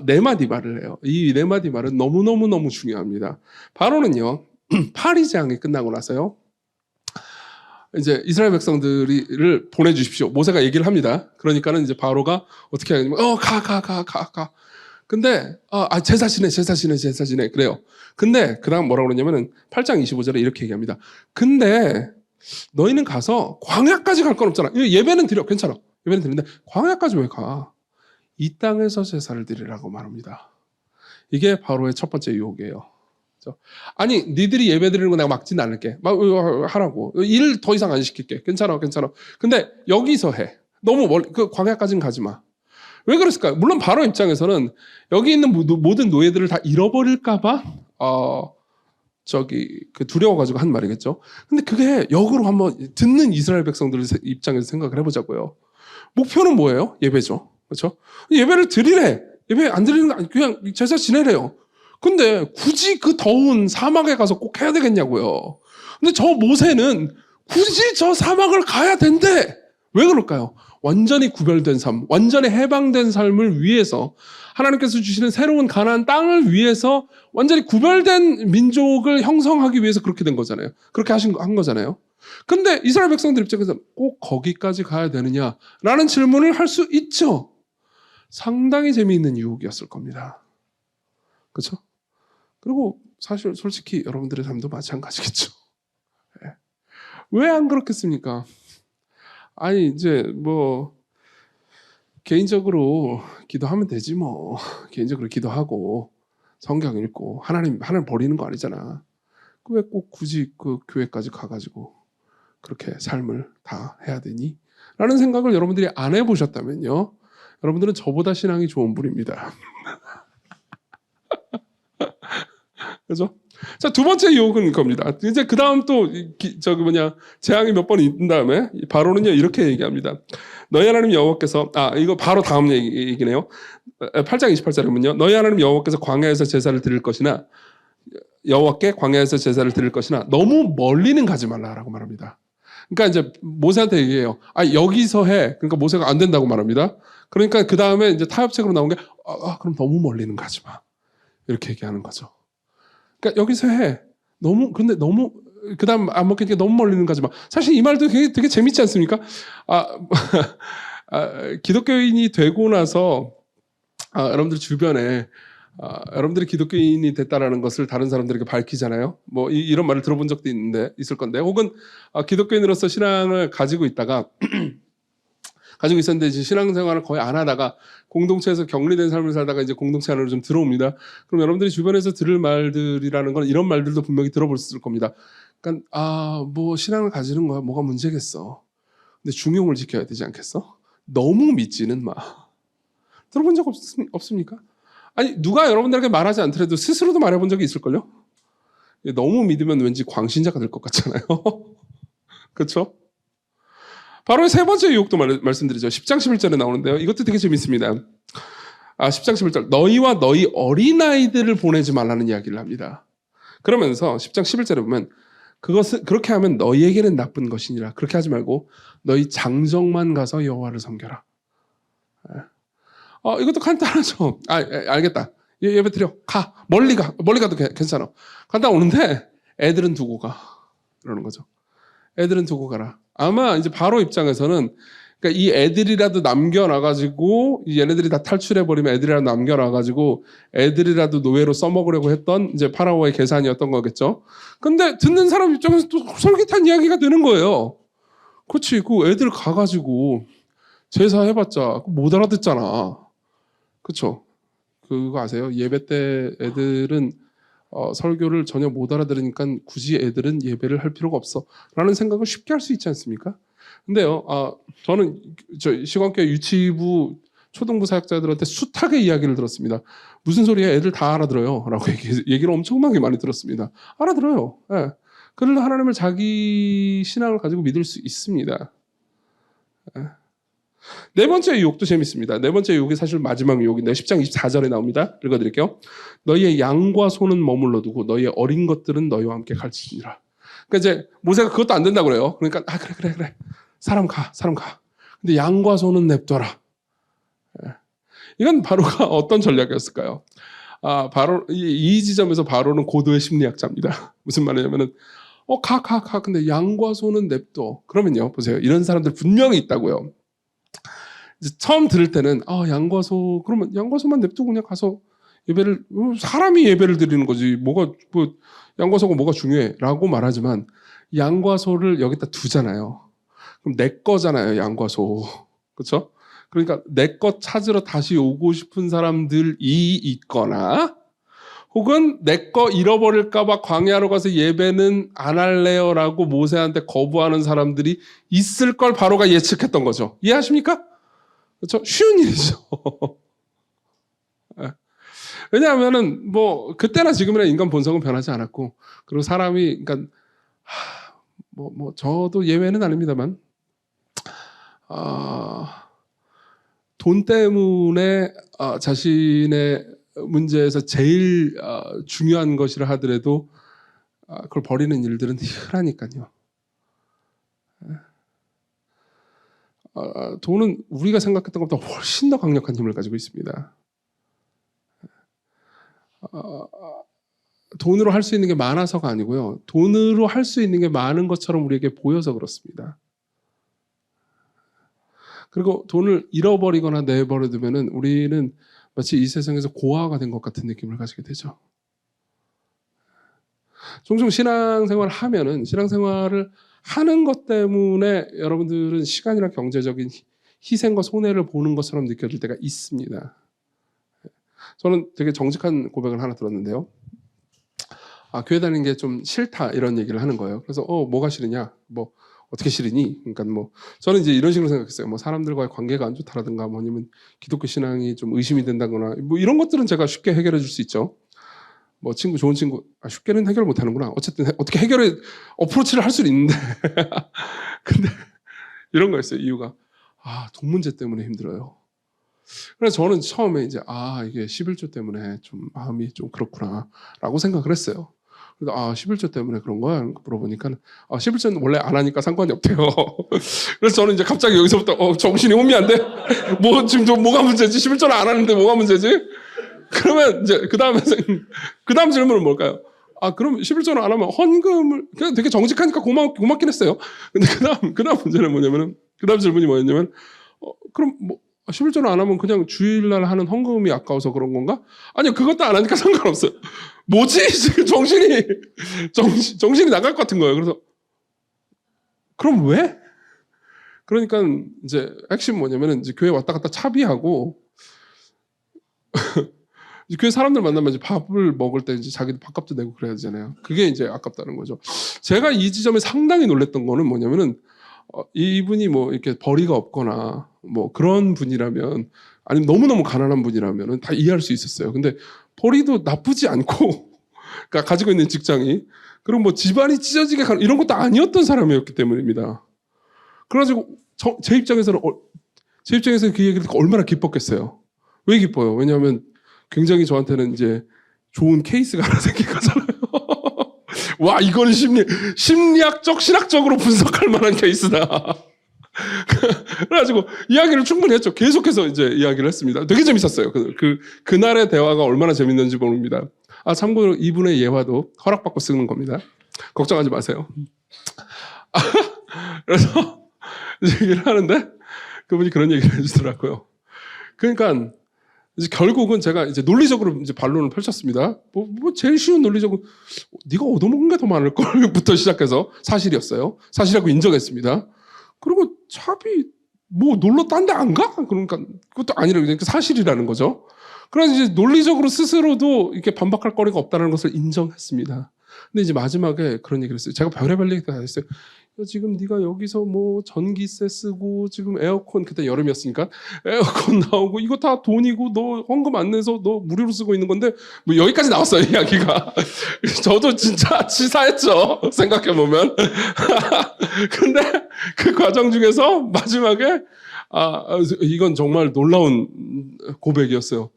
네 마디 말을 해요. 이 네 마디 말은 너무 중요합니다. 바로는요, 파리재앙이 끝나고 나서요, 이제 이스라엘 백성들을 보내주십시오. 모세가 얘기를 합니다. 그러니까는 이제 바로가 어떻게 하냐면, 가. 근데, 제사지내. 그래요. 근데, 그 다음 뭐라고 그러냐면은, 8장 25절에 이렇게 얘기합니다. 근데, 너희는 가서 광야까지 갈 건 없잖아. 예배는 드려. 괜찮아. 예배는 드리는데, 광야까지 왜 가? 이 땅에서 제사를 드리라고 말합니다. 이게 바로의 첫 번째 유혹이에요. 아니, 니들이 예배 드리는 거 내가 막지는 않을게. 막 하라고. 일 더 이상 안 시킬게. 괜찮아. 근데 여기서 해. 너무 멀리, 그 광야까지는 가지 마. 왜 그랬을까요? 물론 바로 입장에서는 여기 있는 모든 노예들을 다 잃어버릴까봐 두려워가지고 한 말이겠죠. 근데 그게 역으로 한번 듣는 이스라엘 백성들 입장에서 생각을 해보자고요. 목표는 뭐예요? 예배죠. 그렇죠? 예배를 드리래. 예배 안 드리는 거 아니 그냥 제사 지내래요. 근데 굳이 그 더운 사막에 가서 꼭 해야 되겠냐고요. 근데 저 모세는 굳이 저 사막을 가야 된대. 왜 그럴까요? 완전히 구별된 삶, 완전히 해방된 삶을 위해서 하나님께서 주시는 새로운 가나안 땅을 위해서 완전히 구별된 민족을 형성하기 위해서 그렇게 된 거잖아요. 그렇게 한 거잖아요. 근데 이스라엘 백성들 입장에서 꼭 거기까지 가야 되느냐라는 질문을 할 수 있죠. 상당히 재미있는 유혹이었을 겁니다. 그렇죠? 그리고 사실 솔직히 여러분들의 삶도 마찬가지겠죠. 왜 안 그렇겠습니까? 아니 이제 뭐 개인적으로 기도하면 되지 뭐. 개인적으로 기도하고 성경 읽고 하나님 버리는 거 아니잖아. 왜 꼭 굳이 그 교회까지 가가지고 그렇게 삶을 다 해야 되니? 라는 생각을 여러분들이 안 해보셨다면요, 여러분들은 저보다 신앙이 좋은 분입니다. 그죠? 자, 두 번째 유혹은 겁니다. 이제 그 다음 또 재앙이 몇 번 있는 다음에 바로는요 이렇게 얘기합니다. 너희 하나님 여호와께서, 이거 바로 다음 얘기네요. 8장 28절에 보면요, 너희 하나님 여호와께서 광야에서 제사를 드릴 것이나, 여호와께 광야에서 제사를 드릴 것이나 너무 멀리는 가지 말라라고 말합니다. 그러니까 이제 모세한테 얘기해요. 여기서 해. 그러니까 모세가 안 된다고 말합니다. 그러니까 그 다음에 이제 타협책으로 나온 게 그럼 너무 멀리는 가지 마. 이렇게 얘기하는 거죠. 그러니까 여기서 해. 근데 너무 그다음 안 먹겠니까 너무 멀리는 가지 마. 사실 이 말도 되게 재밌지 않습니까? 기독교인이 되고 나서 여러분들 주변에 여러분들이 기독교인이 됐다라는 것을 다른 사람들에게 밝히잖아요. 뭐 이런 말을 들어본 적도 있을 건데, 혹은 기독교인으로서 신앙을 가지고 있다가 가지고 있었는데 이제 신앙생활을 거의 안 하다가 공동체에서 격리된 삶을 살다가 이제 공동체 안으로 좀 들어옵니다. 그럼 여러분들이 주변에서 들을 말들이라는 건 이런 말들도 분명히 들어볼 겁니다. 그러니까 뭐 신앙을 가지는 거야 뭐가 문제겠어. 근데 중용을 지켜야 되지 않겠어? 너무 믿지는 마. 들어본 적 없습니까? 아니 누가 여러분들에게 말하지 않더라도 스스로도 말해본 적이 있을걸요? 너무 믿으면 왠지 광신자가 될 것 같잖아요. 그렇죠? 바로 세 번째 유혹도 말씀드리죠. 10장 11절에 나오는데요. 이것도 되게 재밌습니다. 10장 11절, 너희와 너희 어린아이들을 보내지 말라는 이야기를 합니다. 그러면서 10장 11절에 보면 그렇게 하면 너희에게는 나쁜 것이니라. 그렇게 하지 말고 너희 장정만 가서 여호와를 섬겨라. 이것도 간단하죠. 알겠다. 예배 드려. 가. 멀리 가도 괜찮아. 갔다 오는데 애들은 두고 가. 그러는 거죠. 애들은 두고 가라. 아마 이제 바로 입장에서는 그러니까 이 애들이라도 남겨놔가지고 얘네들이 다 탈출해버리면 애들이라도 남겨놔가지고 애들이라도 노예로 써먹으려고 했던 이제 파라오의 계산이었던 거겠죠. 근데 듣는 사람 입장에서 또 솔깃한 이야기가 되는 거예요. 그렇지. 그 애들 가가지고 제사해봤자 못 알아듣잖아. 그렇죠. 그거 아세요? 예배 때 애들은 설교를 전혀 못 알아들으니까 굳이 애들은 예배를 할 필요가 없어 라는 생각을 쉽게 할 수 있지 않습니까? 근데요, 저는 시간교회 유치부 초등부 사역자들한테 숱하게 이야기를 들었습니다. 무슨 소리야, 애들 다 알아들어요 라고 얘기를 엄청나게 많이 들었습니다. 알아들어요. 예. 그러나 하나님을 자기 신앙을 가지고 믿을 수 있습니다. 예. 네 번째 유혹도 재밌습니다. 네 번째 유혹이 사실 마지막 유혹인데 10장 24절에 나옵니다. 읽어드릴게요. 너희의 양과 소는 머물러 두고 너희의 어린 것들은 너희와 함께 갈지니라. 그러니까 이제 모세가 그것도 안 된다고 그래요. 그러니까 그래. 사람 가. 근데 양과 소는 냅둬라. 이건 바로가 어떤 전략이었을까요? 바로 이 지점에서 바로는 고도의 심리학자입니다. 무슨 말이냐면은 가. 근데 양과 소는 냅둬. 그러면요, 보세요. 이런 사람들 분명히 있다고요. 이제 처음 들을 때는 양과 소, 그러면 양과 소만 냅두고 그냥 가서 예배를, 사람이 예배를 드리는 거지 양과 소가 뭐가 중요해라고 말하지만 양과 소를 여기다 두잖아요. 그럼 내 거잖아요, 양과 소. 그렇죠? 그러니까 내 것 찾으러 다시 오고 싶은 사람들이 있거나, 혹은 내 거 잃어버릴까 봐 광야로 가서 예배는 안 할래요라고 모세한테 거부하는 사람들이 있을 걸 바로가 예측했던 거죠. 이해하십니까? 그렇죠? 쉬운 일이죠. 왜냐하면은 뭐 그때나 지금이나 인간 본성은 변하지 않았고, 그리고 사람이 그러니까 저도 예외는 아닙니다만 돈 때문에 자신의 문제에서 제일 중요한 것이라 하더라도 그걸 버리는 일들은 흔하니까요. 돈은 우리가 생각했던 것보다 훨씬 더 강력한 힘을 가지고 있습니다. 돈으로 할 수 있는 게 많아서가 아니고요. 돈으로 할 수 있는 게 많은 것처럼 우리에게 보여서 그렇습니다. 그리고 돈을 잃어버리거나 내버려두면은 우리는 마치 이 세상에서 고아가 된 것 같은 느낌을 가지게 되죠. 종종 신앙생활을 하면은 신앙생활을 하는 것 때문에 여러분들은 시간이나 경제적인 희생과 손해를 보는 것처럼 느껴질 때가 있습니다. 저는 되게 정직한 고백을 하나 들었는데요. 교회 다니는 게 좀 싫다 이런 얘기를 하는 거예요. 그래서 뭐가 싫으냐? 뭐 어떻게 싫으니? 그러니까 뭐 저는 이제 이런 식으로 생각했어요. 뭐 사람들과의 관계가 안 좋다라든가 뭐 아니면 기독교 신앙이 좀 의심이 된다거나 뭐 이런 것들은 제가 쉽게 해결해 줄 수 있죠. 뭐 친구 좋은 친구 쉽게는 해결 못 하는구나. 어쨌든 어떻게 해결해 어프로치를 할 수는 있는데 근데 이런 거였어요. 이유가 돈 문제 때문에 힘들어요. 그래서 저는 처음에 이제 이게 11조 때문에 좀 마음이 좀 그렇구나라고 생각을 했어요. 그래서 11조 때문에 그런 거야? 물어보니까 11조는 원래 안 하니까 상관이 없대요. 그래서 저는 이제 갑자기 여기서부터 정신이 혼미한데 뭐 지금 뭐가 문제지? 11조는 안 하는데 뭐가 문제지? 그러면 이제 그 다음 질문은 뭘까요? 그럼 11조는 안 하면 헌금을 그냥 되게 정직하니까 고맙긴 했어요. 근데 그 다음 문제는 뭐냐면은 그 다음 질문이 뭐였냐면 그럼 뭐 11조는 안 하면 그냥 주일날 하는 헌금이 아까워서 그런 건가? 아니요, 그것도 안 하니까 상관없어요. 뭐지? 지금 정신이 나갈 것 같은 거예요. 그래서 그럼 왜? 그러니까 이제 핵심 뭐냐면은 이제 교회 왔다 갔다 차비하고 교회 사람들 만나면 이제 밥을 먹을 때 이제 자기도 밥값도 내고 그래야 되잖아요. 그게 이제 아깝다는 거죠. 제가 이 지점에 상당히 놀랬던 거는 뭐냐면은 이분이 뭐 이렇게 벌이가 없거나 뭐 그런 분이라면 아니면 너무너무 가난한 분이라면 다 이해할 수 있었어요. 근데 벌이도 나쁘지 않고 그러니까 가지고 있는 직장이 그리고 뭐 집안이 찢어지게 가는 이런 것도 아니었던 사람이었기 때문입니다. 그래가지고 제 입장에서는 그 얘기를 듣고 얼마나 기뻤겠어요. 왜 기뻐요? 왜냐하면 굉장히 저한테는 이제 좋은 케이스가 하나 생긴 거잖아요. 와, 이거는 심리학적, 신학적으로 분석할 만한 케이스다. 그래가지고 이야기를 충분히 했죠. 계속해서 이제 이야기를 했습니다. 되게 재밌었어요. 그날의 대화가 얼마나 재밌는지 모릅니다. 참고로 이분의 예화도 허락받고 쓰는 겁니다. 걱정하지 마세요. 그래서 얘기를 하는데 그분이 그런 얘기를 해주더라고요. 그러니까 이제 결국은 제가 이제 논리적으로 이제 반론을 펼쳤습니다. 뭐 제일 쉬운 논리적으로 네가 얻어먹은 게 더 많을 걸부터 시작해서 사실이었어요. 사실이라고 인정했습니다. 그리고 차비 뭐 놀러 딴 데 안 가? 그러니까 그것도 아니라 그냥 사실이라는 거죠. 그래서 이제 논리적으로 스스로도 이렇게 반박할 거리가 없다는 것을 인정했습니다. 근데 이제 마지막에 그런 얘기를 했어요. 제가 별의별 얘기 다 했어요. 지금 네가 여기서 뭐 전기세 쓰고 지금 에어컨 그때 여름이었으니까 에어컨 나오고 이거 다 돈이고 너 헌금 안 내서 너 무료로 쓰고 있는 건데 뭐 여기까지 나왔어요 이야기가. 저도 진짜 치사했죠 생각해보면. 근데 그 과정 중에서 마지막에 이건 정말 놀라운 고백이었어요.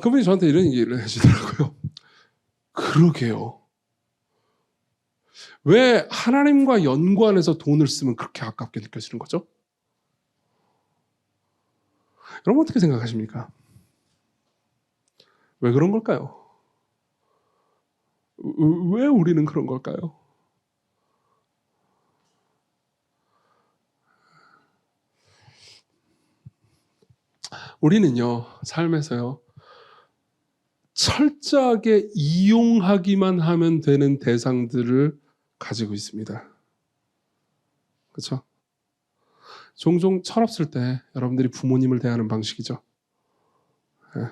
그분이 저한테 이런 얘기를 해주더라고요. 그러게요. 왜 하나님과 연관해서 돈을 쓰면 그렇게 아깝게 느껴지는 거죠? 여러분 어떻게 생각하십니까? 왜 그런 걸까요? 왜 우리는 그런 걸까요? 우리는요, 삶에서요, 철저하게 이용하기만 하면 되는 대상들을 가지고 있습니다. 그렇죠? 종종 철없을 때 여러분들이 부모님을 대하는 방식이죠. 예.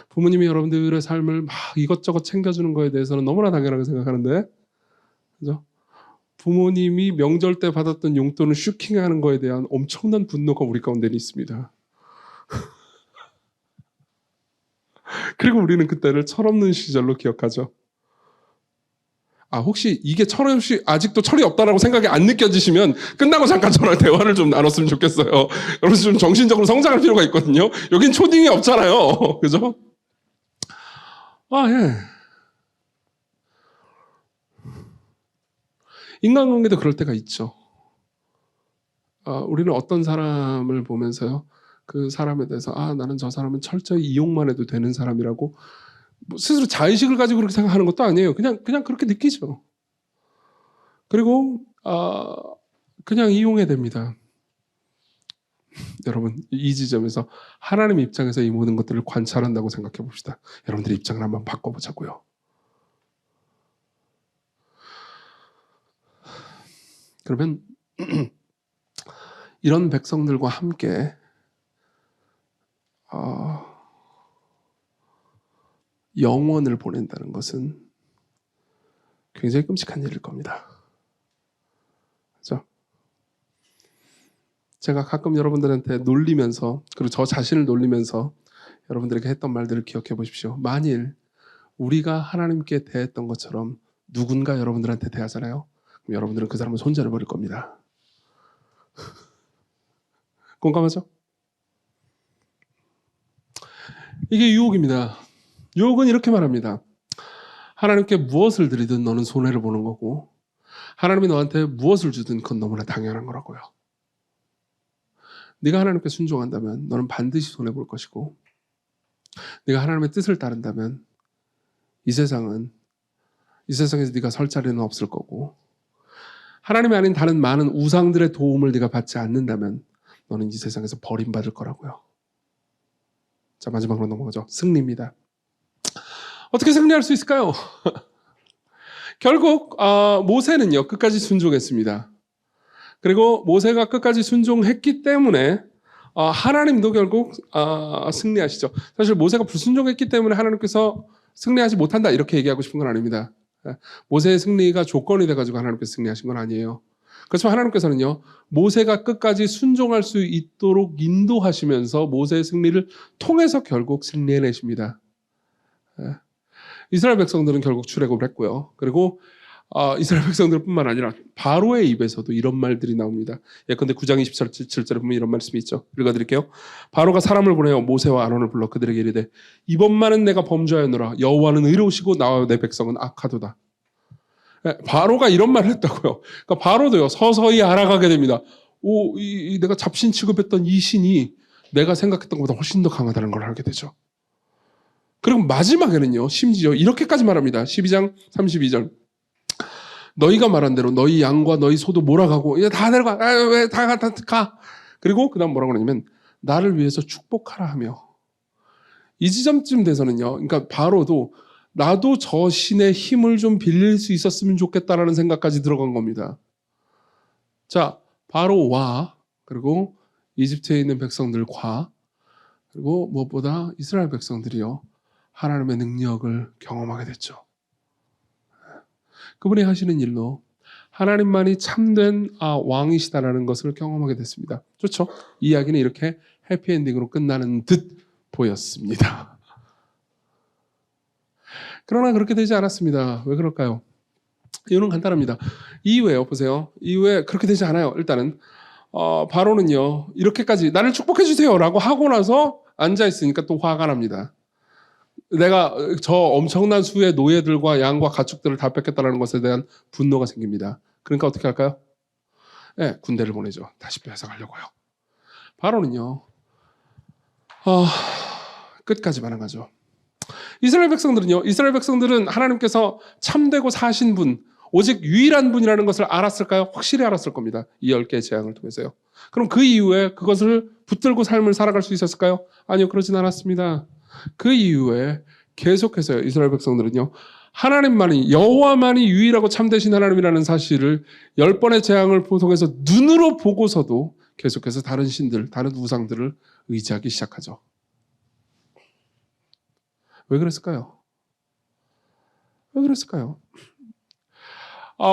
부모님이 여러분들의 삶을 막 이것저것 챙겨주는 거에 대해서는 너무나 당연하게 생각하는데, 그죠? 부모님이 명절 때 받았던 용돈을 슈킹하는 거에 대한 엄청난 분노가 우리 가운데는 있습니다. 그리고 우리는 그때를 철없는 시절로 기억하죠. 혹시 이게 철없이 아직도 철이 없다라고 생각이 안 느껴지시면 끝나고 잠깐 저랑 대화를 좀 나눴으면 좋겠어요. 여러분 좀 정신적으로 성장할 필요가 있거든요. 여긴 초딩이 없잖아요. 그죠? 예. 인간관계도 그럴 때가 있죠. 우리는 어떤 사람을 보면서요. 그 사람에 대해서 나는 저 사람은 철저히 이용만 해도 되는 사람이라고 뭐 스스로 자의식을 가지고 그렇게 생각하는 것도 아니에요. 그냥 그렇게 느끼죠. 그리고 그냥 이용해야 됩니다. 여러분 이 지점에서 하나님 입장에서 이 모든 것들을 관찰한다고 생각해 봅시다. 여러분들의 입장을 한번 바꿔보자고요. 그러면 이런 백성들과 함께 영원을 보낸다는 것은 굉장히 끔찍한 일일 겁니다. 그렇죠? 제가 가끔 여러분들한테 놀리면서, 그리고 저 자신을 놀리면서 여러분들에게 했던 말들을 기억해 보십시오. 만일 우리가 하나님께 대했던 것처럼 누군가 여러분들한테 대하잖아요. 그럼 여러분들은 그 사람을 손절해 버릴 겁니다. 공감하죠? 이게 유혹입니다. 유혹은 이렇게 말합니다. 하나님께 무엇을 드리든 너는 손해를 보는 거고, 하나님이 너한테 무엇을 주든 그건 너무나 당연한 거라고요. 네가 하나님께 순종한다면 너는 반드시 손해 볼 것이고, 네가 하나님의 뜻을 따른다면 이 세상에서 네가 설 자리는 없을 거고, 하나님이 아닌 다른 많은 우상들의 도움을 네가 받지 않는다면 너는 이 세상에서 버림받을 거라고요. 자, 마지막으로 넘어가죠. 승리입니다. 어떻게 승리할 수 있을까요? 결국 모세는요 끝까지 순종했습니다. 그리고 모세가 끝까지 순종했기 때문에 하나님도 결국 승리하시죠. 사실 모세가 불순종했기 때문에 하나님께서 승리하지 못한다 이렇게 얘기하고 싶은 건 아닙니다. 모세의 승리가 조건이 돼가지고 하나님께서 승리하신 건 아니에요. 그렇지만 하나님께서는요 모세가 끝까지 순종할 수 있도록 인도하시면서 모세의 승리를 통해서 결국 승리해내십니다. 이스라엘 백성들은 결국 출애굽을 했고요. 그리고 이스라엘 백성들뿐만 아니라 바로의 입에서도 이런 말들이 나옵니다. 예컨대 9장 27절에 보면 이런 말씀이 있죠. 읽어드릴게요. 바로가 사람을 보내어 모세와 아론을 불러 그들에게 이르되 이번만은 내가 범죄하였노라. 여호와는 의로우시고 나와 내 백성은 악하도다. 바로가 이런 말을 했다고요. 그러니까 바로도요 서서히 알아가게 됩니다. 내가 잡신 취급했던 이 신이 내가 생각했던 것보다 훨씬 더 강하다는 걸 알게 되죠. 그리고 마지막에는요 심지어 이렇게까지 말합니다. 12장 32절 너희가 말한 대로 너희 양과 너희 소도 몰아가고 다 내려가 왜 다 가. 그리고 그 다음 뭐라고 그러냐면 나를 위해서 축복하라 하며 이 지점쯤 돼서는요 그러니까 바로도 나도 저 신의 힘을 좀 빌릴 수 있었으면 좋겠다라는 생각까지 들어간 겁니다. 자 바로와 그리고 이집트에 있는 백성들과 그리고 무엇보다 이스라엘 백성들이요 하나님의 능력을 경험하게 됐죠. 그분이 하시는 일로 하나님만이 참된 왕이시다라는 것을 경험하게 됐습니다. 좋죠? 이 이야기는 이렇게 해피엔딩으로 끝나는 듯 보였습니다. 그러나 그렇게 되지 않았습니다. 왜 그럴까요? 이유는 간단합니다. 이유예요. 보세요. 이유에 그렇게 되지 않아요. 일단은 바로는요. 이렇게까지 나를 축복해 주세요 라고 하고 나서 앉아있으니까 또 화가 납니다. 내가 저 엄청난 수의 노예들과 양과 가축들을 다 뺏겠다는 것에 대한 분노가 생깁니다. 그러니까 어떻게 할까요? 네, 군대를 보내죠. 다시 뺏어가려고요. 바로는요. 끝까지 반항하죠. 이스라엘 백성들은 하나님께서 참되고 사신 분, 오직 유일한 분이라는 것을 알았을까요? 확실히 알았을 겁니다. 이 10개의 재앙을 통해서요. 그럼 그 이후에 그것을 붙들고 삶을 살아갈 수 있었을까요? 아니요, 그러진 않았습니다. 그 이후에 계속해서요 이스라엘 백성들은요 하나님만이 여호와만이 유일하고 참되신 하나님이라는 사실을 10번의 재앙을 통해서 눈으로 보고서도 계속해서 다른 신들, 다른 우상들을 의지하기 시작하죠. 왜 그랬을까요? 왜 그랬을까요?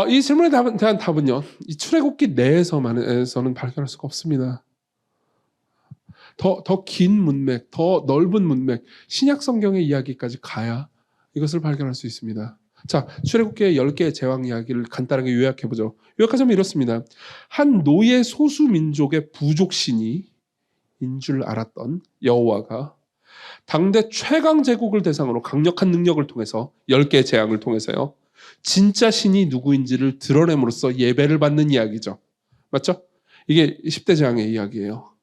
이 질문에 대한 답은요 이 출애굽기 내에서는 발견할 수가 없습니다. 더 긴 문맥, 더 넓은 문맥, 신약 성경의 이야기까지 가야 이것을 발견할 수 있습니다. 자, 출애굽기의 10개의 제왕 이야기를 간단하게 요약해보죠. 요약하자면 이렇습니다. 한 노예 소수 민족의 부족신이 인 줄 알았던 여호와가 당대 최강 제국을 대상으로 강력한 능력을 통해서 10개의 재앙을 통해서요. 진짜 신이 누구인지를 드러냄으로써 예배를 받는 이야기죠. 맞죠? 이게 10대 재앙의 이야기예요.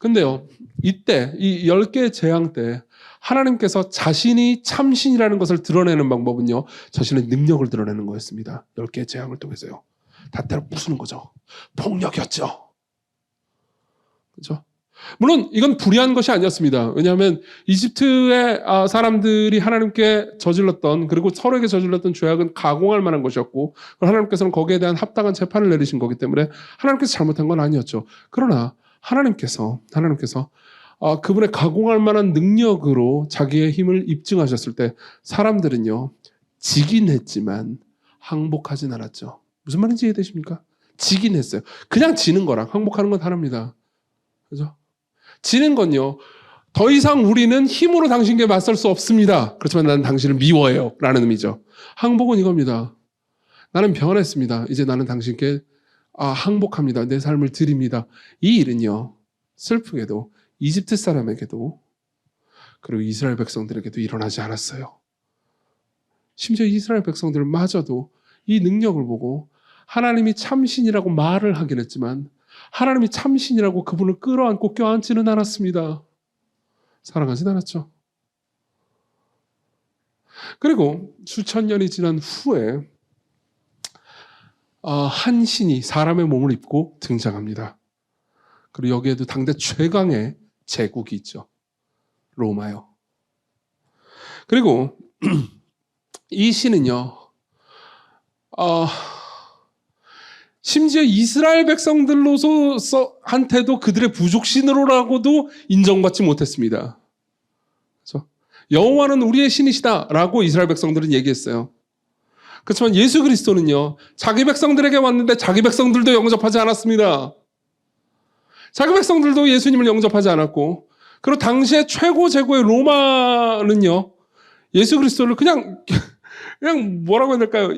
근데요, 이때, 이 10개의 재앙 때, 하나님께서 자신이 참신이라는 것을 드러내는 방법은요, 자신의 능력을 드러내는 거였습니다. 10개의 재앙을 통해서요. 다 때려 부수는 거죠. 폭력이었죠. 그렇죠? 물론 이건 불의한 것이 아니었습니다. 왜냐하면 이집트의 사람들이 하나님께 저질렀던, 그리고 서로에게 저질렀던 죄악은 가공할 만한 것이었고, 하나님께서는 거기에 대한 합당한 재판을 내리신 거기 때문에 하나님께서 잘못한 건 아니었죠. 그러나 하나님께서 그분의 가공할 만한 능력으로 자기의 힘을 입증하셨을 때 사람들은요, 지긴 했지만 항복하진 않았죠. 무슨 말인지 이해되십니까? 지긴 했어요. 그냥 지는 거랑 항복하는 건 다릅니다. 그죠? 지는 건요, 더 이상 우리는 힘으로 당신께 맞설 수 없습니다. 그렇지만 나는 당신을 미워해요. 라는 의미죠. 항복은 이겁니다. 나는 변했습니다. 이제 나는 당신께 항복합니다. 내 삶을 드립니다. 이 일은요, 슬프게도 이집트 사람에게도 그리고 이스라엘 백성들에게도 일어나지 않았어요. 심지어 이스라엘 백성들마저도 이 능력을 보고 하나님이 참신이라고 말을 하긴 했지만 하나님이 참신이라고 그분을 끌어안고 껴안지는 않았습니다. 사랑하진 않았죠. 그리고 수천 년이 지난 후에 한 신이 사람의 몸을 입고 등장합니다. 그리고 여기에도 당대 최강의 제국이 있죠. 로마요. 그리고 이 신은요, 심지어 이스라엘 백성들로서한테도 그들의 부족신으로라고도 인정받지 못했습니다. 그렇죠? 여호와는 우리의 신이시다라고 이스라엘 백성들은 얘기했어요. 그렇지만 예수 그리스도는요, 자기 백성들에게 왔는데 자기 백성들도 영접하지 않았습니다. 자기 백성들도 예수님을 영접하지 않았고, 그리고 당시의 최고 제국의 로마는요, 예수 그리스도를 그냥 뭐라고 해야 될까요?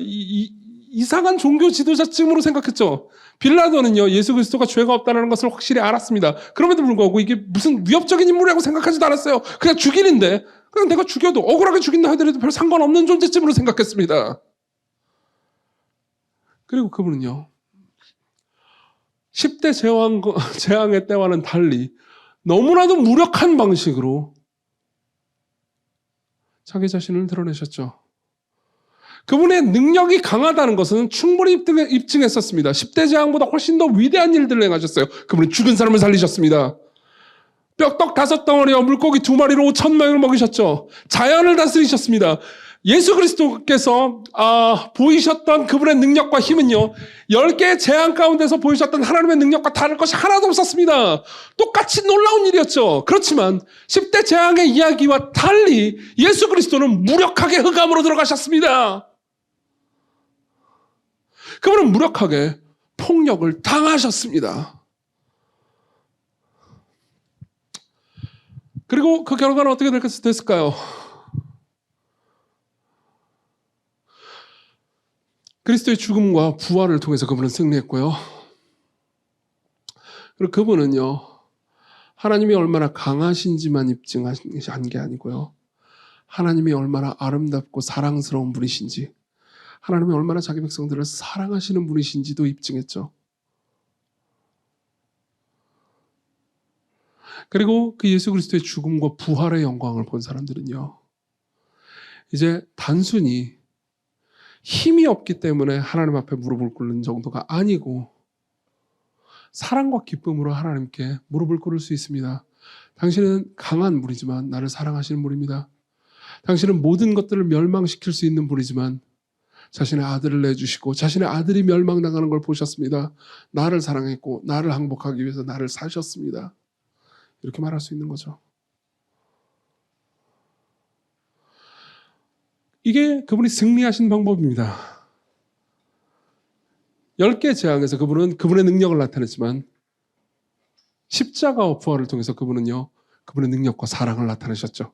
이상한 종교 지도자쯤으로 생각했죠. 빌라도는요, 예수 그리스도가 죄가 없다는 것을 확실히 알았습니다. 그럼에도 불구하고 이게 무슨 위협적인 인물이라고 생각하지도 않았어요. 그냥 죽이는데, 그냥 내가 죽여도, 억울하게 죽인다 하더라도 별 상관없는 존재쯤으로 생각했습니다. 그리고 그분은요, 10대 재앙의 때와는 달리 너무나도 무력한 방식으로 자기 자신을 드러내셨죠. 그분의 능력이 강하다는 것은 충분히 입증했었습니다. 10대 재앙보다 훨씬 더 위대한 일들을 행하셨어요. 그분은 죽은 사람을 살리셨습니다. 뼈떡 5덩어리와 물고기 2마리로 5,000명을 먹이셨죠. 자연을 다스리셨습니다. 예수 그리스도께서 보이셨던 그분의 능력과 힘은요, 10개의 재앙 가운데서 보이셨던 하나님의 능력과 다를 것이 하나도 없었습니다. 똑같이 놀라운 일이었죠. 그렇지만 10대 재앙의 이야기와 달리 예수 그리스도는 무력하게 흑암으로 들어가셨습니다. 그분은 무력하게 폭력을 당하셨습니다. 그리고 그 결과는 어떻게 됐을까요? 그리스도의 죽음과 부활을 통해서 그분은 승리했고요. 그리고 그분은요, 하나님이 얼마나 강하신지만 입증한 게 아니고요, 하나님이 얼마나 아름답고 사랑스러운 분이신지, 하나님이 얼마나 자기 백성들을 사랑하시는 분이신지도 입증했죠. 그리고 그 예수 그리스도의 죽음과 부활의 영광을 본 사람들은요, 이제 단순히 힘이 없기 때문에 하나님 앞에 무릎을 꿇는 정도가 아니고 사랑과 기쁨으로 하나님께 무릎을 꿇을 수 있습니다. 당신은 강한 분이지만 나를 사랑하시는 분입니다. 당신은 모든 것들을 멸망시킬 수 있는 분이지만 자신의 아들을 내주시고 자신의 아들이 멸망당하는 걸 보셨습니다. 나를 사랑했고 나를 항복하기 위해서 나를 사셨습니다. 이렇게 말할 수 있는 거죠. 이게 그분이 승리하신 방법입니다. 10개 재앙에서 그분은 그분의 능력을 나타냈지만 십자가와 부활을 통해서 그분은요, 그분의 능력과 사랑을 나타내셨죠.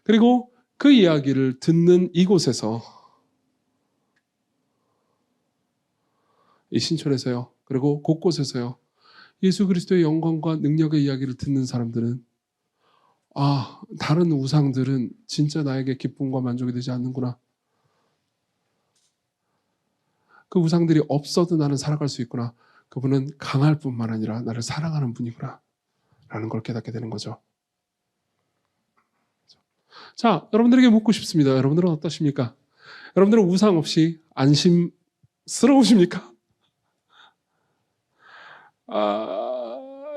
그리고 그 이야기를 듣는 이곳에서, 이 신촌에서요, 그리고 곳곳에서요, 예수 그리스도의 영광과 능력의 이야기를 듣는 사람들은 다른 우상들은 진짜 나에게 기쁨과 만족이 되지 않는구나. 그 우상들이 없어도 나는 살아갈 수 있구나. 그분은 강할 뿐만 아니라 나를 사랑하는 분이구나 라는 걸 깨닫게 되는 거죠. 자, 여러분들에게 묻고 싶습니다. 여러분들은 어떠십니까? 여러분들은 우상 없이 안심스러우십니까?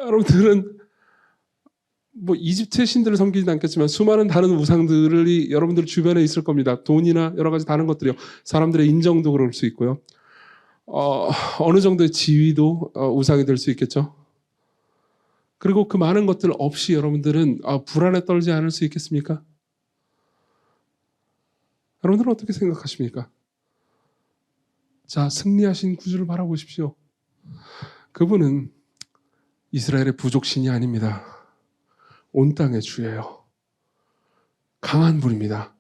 여러분들은 뭐 이집트의 신들을 섬기진 않겠지만 수많은 다른 우상들이 여러분들 주변에 있을 겁니다. 돈이나 여러 가지 다른 것들이요. 사람들의 인정도 그럴 수 있고요. 어느 정도의 지위도 우상이 될 수 있겠죠. 그리고 그 많은 것들 없이 여러분들은 불안에 떨지 않을 수 있겠습니까? 여러분들은 어떻게 생각하십니까? 자, 승리하신 구주를 바라보십시오. 그분은 이스라엘의 부족신이 아닙니다. 온 땅의 주예요. 강한 분입니다.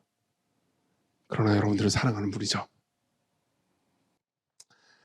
그러나 여러분들을 사랑하는 분이죠.